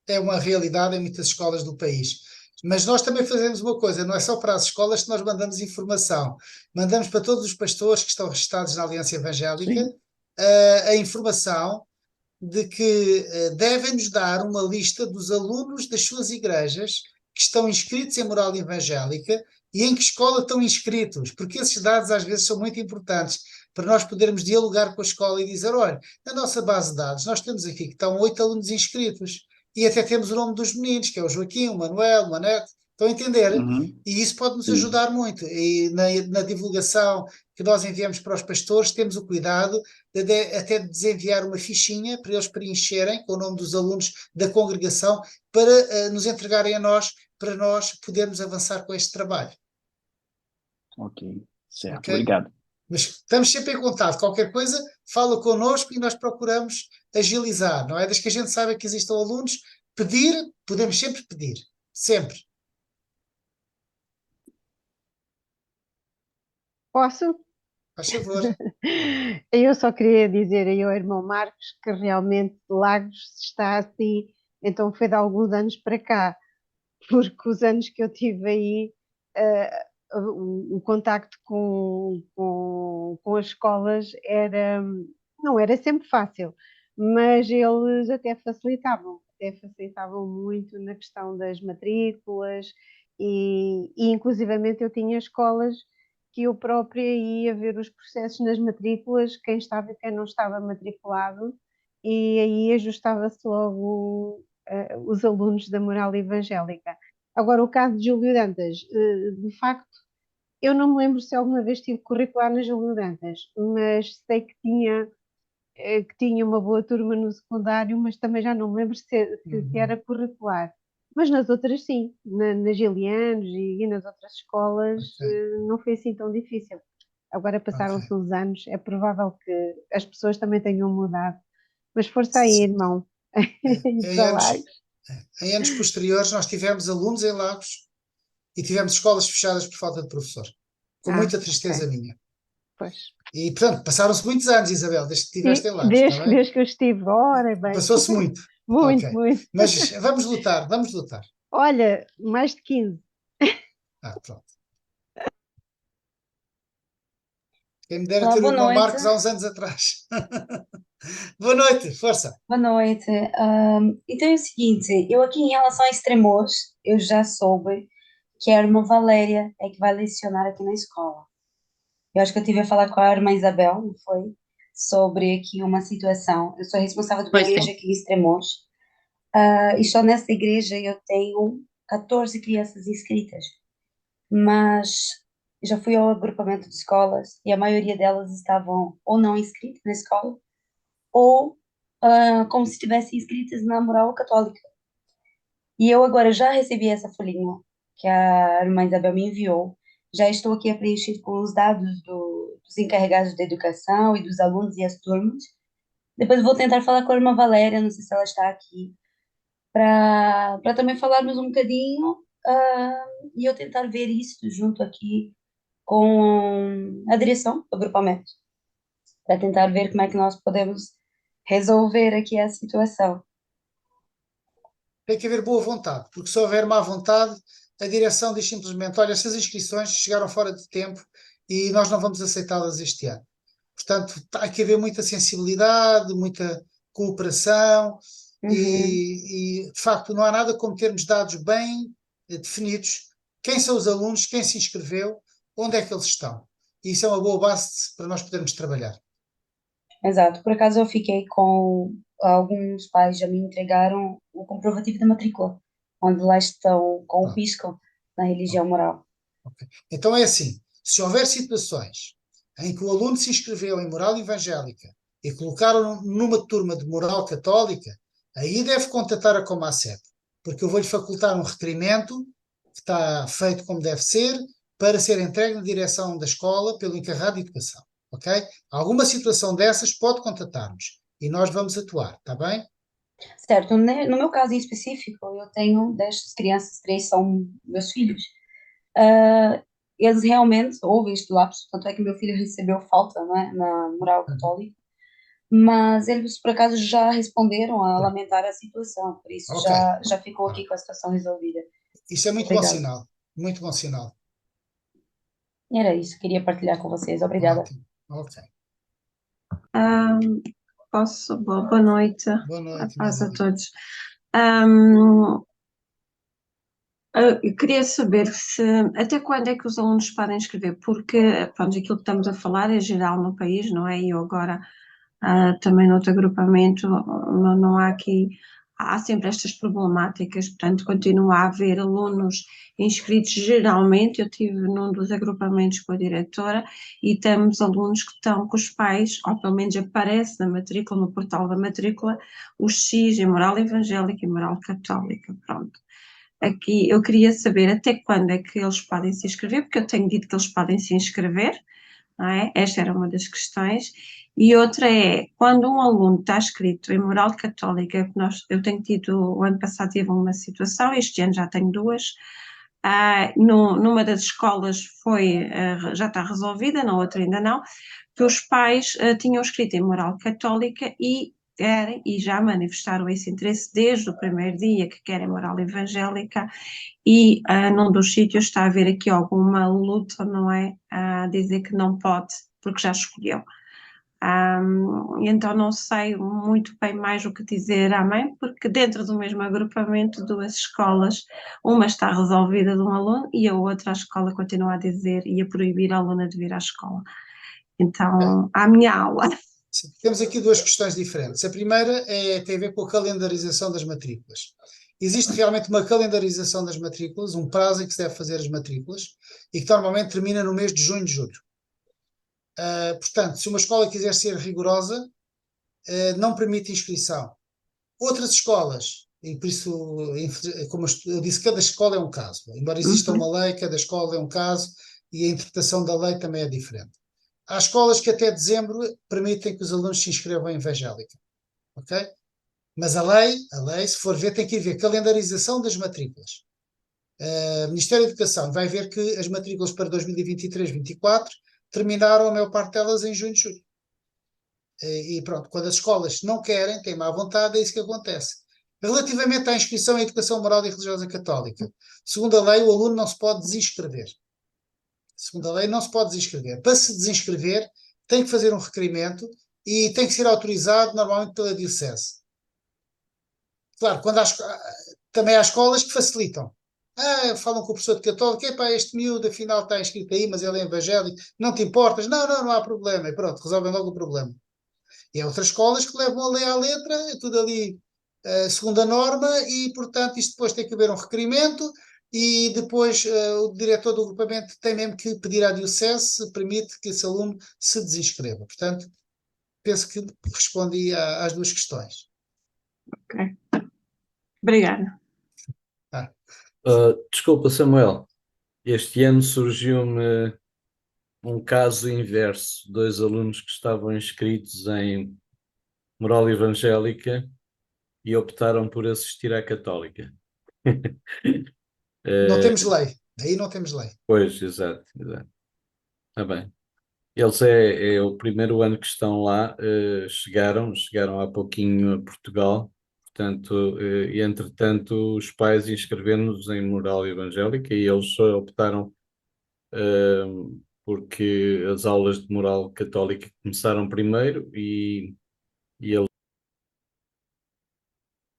É uma realidade em muitas escolas do país. Mas nós também fazemos uma coisa, não é só para as escolas que nós mandamos informação. Mandamos para todos os pastores que estão registados na Aliança Evangélica a informação de que devem nos dar uma lista dos alunos das suas igrejas que estão inscritos em moral evangélica e em que escola estão inscritos, porque esses dados às vezes são muito importantes para nós podermos dialogar com a escola e dizer, olha, na nossa base de dados nós temos aqui que estão 8 alunos inscritos e até temos o nome dos meninos, que é o Joaquim, o Manuel, o Manete, estão a entender? E isso pode nos ajudar muito. E na divulgação que nós enviamos para os pastores, temos o cuidado até de desenviar uma fichinha para eles preencherem com o nome dos alunos da congregação para nos entregarem a nós, para nós podermos avançar com este trabalho. Ok, certo. Okay? Obrigado. Mas estamos sempre em contato. Qualquer coisa, fala connosco e nós procuramos agilizar, não é? Desde que a gente saiba que existam alunos, pedir, podemos sempre pedir. Sempre. Posso? Faz favor. Eu só queria dizer aí ao irmão Marcos que realmente Lagos está assim, então foi de alguns anos para cá, porque os anos que eu tive aí, o contacto com as escolas não era sempre fácil, mas eles até facilitavam muito na questão das matrículas e inclusivamente eu tinha escolas que eu própria ia ver os processos nas matrículas, quem estava e quem não estava matriculado, e aí ajustava-se logo os alunos da moral evangélica. Agora, o caso de Júlio Dantas, de facto, eu não me lembro se alguma vez tive curricular na Júlio Dantas, mas sei que tinha uma boa turma no secundário, mas também já não me lembro se era curricular. Mas nas outras sim, na Gilianos e nas outras escolas não foi assim tão difícil. Agora passaram-se uns anos, é provável que as pessoas também tenham mudado. Mas força aí, irmão. Em anos posteriores nós tivemos alunos em Lagos e tivemos escolas fechadas por falta de professor. Com muita tristeza minha. Pois. E, portanto, passaram-se muitos anos, Isabel, desde que estiveste em Lagos. Desde que eu estive, ora bem. Passou-se muito. Muito. Mas vamos lutar. Olha, mais de 15. Pronto. Quem me dera ter o irmão Marcos há uns anos atrás. Boa noite, força. Boa noite. Então é o seguinte, eu aqui em relação a Estremoz, eu já soube que a irmã Valéria é que vai lecionar aqui na escola. Eu acho que eu tive a falar com a irmã Isabel, não foi? Sobre aqui uma situação. Eu sou responsável de uma igreja aqui em Estremoz. E só nessa igreja eu tenho 14 crianças inscritas. Mas já fui ao agrupamento de escolas e a maioria delas estavam ou não inscritas na escola, ou como se estivessem inscritas na Moral Católica. E eu agora já recebi essa folhinha que a irmã Isabel me enviou. Já estou aqui a preencher com os dados dos encarregados de educação e dos alunos e as turmas. Depois vou tentar falar com a irmã Valéria, não sei se ela está aqui, para também falarmos um bocadinho e eu tentar ver isso junto aqui com a direção do agrupamento, para tentar ver como é que nós podemos resolver aqui a situação. Tem que haver boa vontade, porque se houver má vontade, a direção diz simplesmente: olha, essas inscrições chegaram fora de tempo e nós não vamos aceitá-las este ano. Portanto, há que haver muita sensibilidade, muita cooperação e, de facto, não há nada como termos dados bem definidos. Quem são os alunos, quem se inscreveu, onde é que eles estão. E isso é uma boa base para nós podermos trabalhar. Exato. Por acaso eu fiquei com alguns pais, já me entregaram o comprovativo da matrícula, onde lá estão com o pisco na religião moral. Então é assim, se houver situações em que o aluno se inscreveu em moral evangélica e colocaram numa turma de moral católica, aí deve contatar a Comacep, porque eu vou-lhe facultar um requerimento que está feito como deve ser para ser entregue na direção da escola pelo encarregado de educação, ok? Alguma situação dessas pode contatar-nos e nós vamos atuar, está bem? Certo. No meu caso em específico, eu tenho 10 crianças, 3 são meus filhos. Eles realmente, houve este lapso, tanto é que meu filho recebeu falta, não é, na moral católica, mas eles por acaso já responderam a lamentar a situação, por isso já ficou aqui com a situação resolvida. Isso é muito bom sinal, muito bom sinal. E era isso, queria partilhar com vocês. Obrigada. Ok. Boa noite. Boa noite, A paz a Maria. todos. Eu queria saber até quando é que os alunos podem inscrever, porque pronto, aquilo que estamos a falar é geral no país, não é? E eu agora também no outro agrupamento não há aqui, há sempre estas problemáticas, portanto continua a haver alunos inscritos geralmente. Eu estive num dos agrupamentos com a diretora e temos alunos que estão com os pais, ou pelo menos aparece na matrícula, no portal da matrícula, o X em moral evangélica e moral católica, pronto. Aqui eu queria saber até quando é que eles podem se inscrever, porque eu tenho dito que eles podem se inscrever, não é? Esta era uma das questões. E outra é, quando um aluno está inscrito em moral católica, eu tenho tido, o ano passado tive uma situação, este ano já tenho duas, numa das escolas já está resolvida, na outra ainda não, que os pais tinham escrito em moral católica e já manifestaram esse interesse desde o primeiro dia que querem moral evangélica e num dos sítios está a haver aqui alguma luta, não é? A dizer que não pode, porque já escolheu. Então não sei muito bem mais o que dizer à mãe, porque dentro do mesmo agrupamento, duas escolas, uma está resolvida de um aluno e a outra, a escola continua a dizer e a proibir a aluna de vir à escola. Então, à minha aula. Sim, temos aqui duas questões diferentes. A primeira tem a ver com a calendarização das matrículas. Existe realmente uma calendarização das matrículas, um prazo em que se deve fazer as matrículas e que normalmente termina no mês de junho e julho. Portanto, se uma escola quiser ser rigorosa, não permite inscrição. Outras escolas, e por isso, como eu disse, cada escola é um caso. Embora exista uma lei, cada escola é um caso e a interpretação da lei também é diferente. Há escolas que até dezembro permitem que os alunos se inscrevam em evangélica, ok? Mas a lei, se for ver, tem que haver calendarização das matrículas. O Ministério da Educação vai ver que as matrículas para 2023-24 terminaram a maior parte delas em junho e julho. E pronto, quando as escolas não querem, têm má vontade, é isso que acontece. Relativamente à inscrição em Educação Moral e Religiosa Católica, segundo a lei, o aluno não se pode desinscrever. Segundo a lei, não se pode desinscrever. Para se desinscrever, tem que fazer um requerimento e tem que ser autorizado normalmente pela diocese. Claro, também há escolas que facilitam. Falam com o professor de católico: este miúdo afinal está inscrito aí, mas ele é evangélico, não te importas? Não há problema. E pronto, resolvem logo o problema. E há outras escolas que levam a lei à letra, é tudo ali segundo a norma, e portanto isto depois tem que haver um requerimento, e depois o diretor do agrupamento tem mesmo que pedir à Diocese se permite que esse aluno se desinscreva. Portanto, penso que respondi às duas questões. Ok. Obrigada. Desculpa, Samuel. Este ano surgiu-me um caso inverso. 2 alunos que estavam inscritos em moral evangélica e optaram por assistir à católica. Não temos lei. Aí não temos lei. Pois, exato. Está bem. Eles é o primeiro ano que estão lá, chegaram há pouquinho a Portugal, portanto, e entretanto os pais inscreveram-nos em moral evangélica e eles só optaram porque as aulas de moral católica começaram primeiro e eles...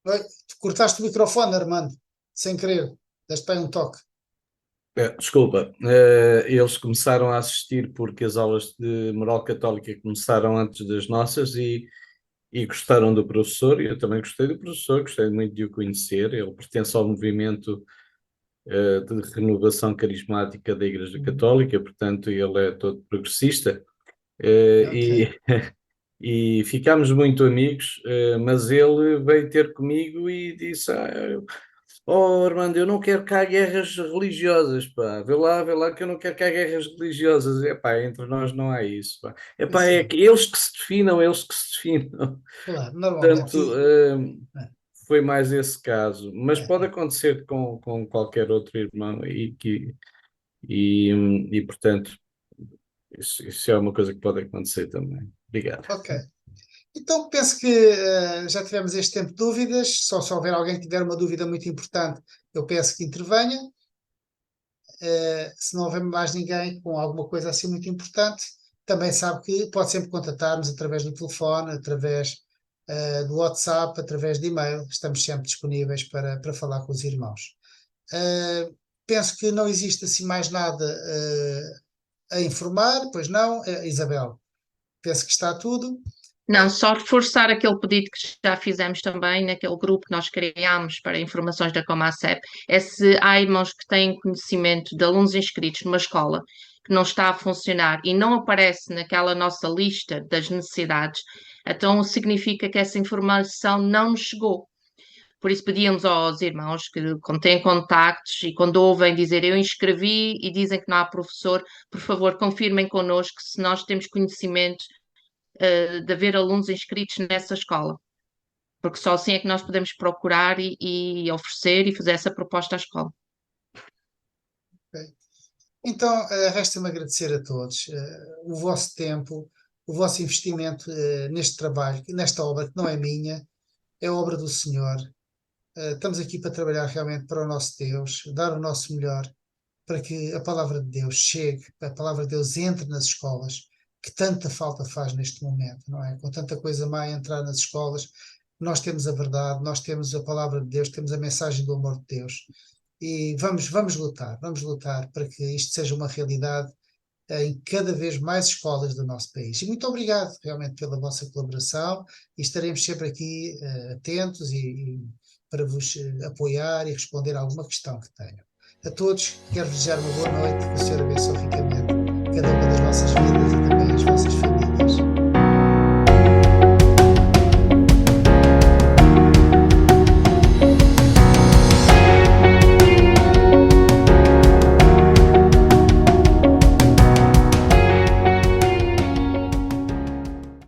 Oi, tu cortaste o microfone, Armando, sem querer. Deste bem um toque. Desculpa, eles começaram a assistir porque as aulas de moral católica começaram antes das nossas e gostaram do professor, e eu também gostei do professor, gostei muito de o conhecer. Ele pertence ao movimento de renovação carismática da Igreja Católica, portanto ele é todo progressista, e ficámos muito amigos, mas ele veio ter comigo e disse: "Oh, Armando, eu não quero cá guerras religiosas, pá. Vê lá que eu não quero cá guerras religiosas." Epá, entre nós não há isso, pá. Epá, é que eles que se definam. Claro, normalmente. Portanto, foi mais esse caso, mas pode acontecer com qualquer outro irmão e portanto, isso é uma coisa que pode acontecer também. Obrigado. Ok. Então, penso que já tivemos este tempo de dúvidas. Só se houver alguém que tiver uma dúvida muito importante, eu peço que intervenha. Se não houver mais ninguém com alguma coisa assim muito importante, também sabe que pode sempre contatar-nos através do telefone, através do WhatsApp, através de e-mail. Estamos sempre disponíveis para falar com os irmãos. Penso que não existe assim mais nada a informar, pois não, Isabel? Penso que está tudo. Não, só reforçar aquele pedido que já fizemos também naquele grupo que nós criámos para informações da Comacep. É se há irmãos que têm conhecimento de alunos inscritos numa escola que não está a funcionar e não aparece naquela nossa lista das necessidades, então significa que essa informação não nos chegou. Por isso pedíamos aos irmãos que, quando têm contactos e quando ouvem dizer eu inscrevi e dizem que não há professor, por favor confirmem connosco se nós temos conhecimento de haver alunos inscritos nessa escola, porque só assim é que nós podemos procurar e oferecer e fazer essa proposta à escola. Okay. Então, resta-me agradecer a todos o vosso tempo, o vosso investimento neste trabalho, nesta obra que não é minha, é obra do Senhor. Estamos aqui para trabalhar realmente para o nosso Deus, dar o nosso melhor para que a palavra de Deus chegue, a palavra de Deus entre nas escolas, que tanta falta faz neste momento, não é? Com tanta coisa má a entrar nas escolas, nós temos a verdade, nós temos a palavra de Deus, temos a mensagem do amor de Deus. E vamos lutar para que isto seja uma realidade em cada vez mais escolas do nosso país. E muito obrigado realmente pela vossa colaboração e estaremos sempre aqui atentos e para vos apoiar e responder a alguma questão que tenham. A todos, quero desejar uma boa noite, que o Senhor abençoe ricamente cada uma das vossas vidas e também as vossas famílias.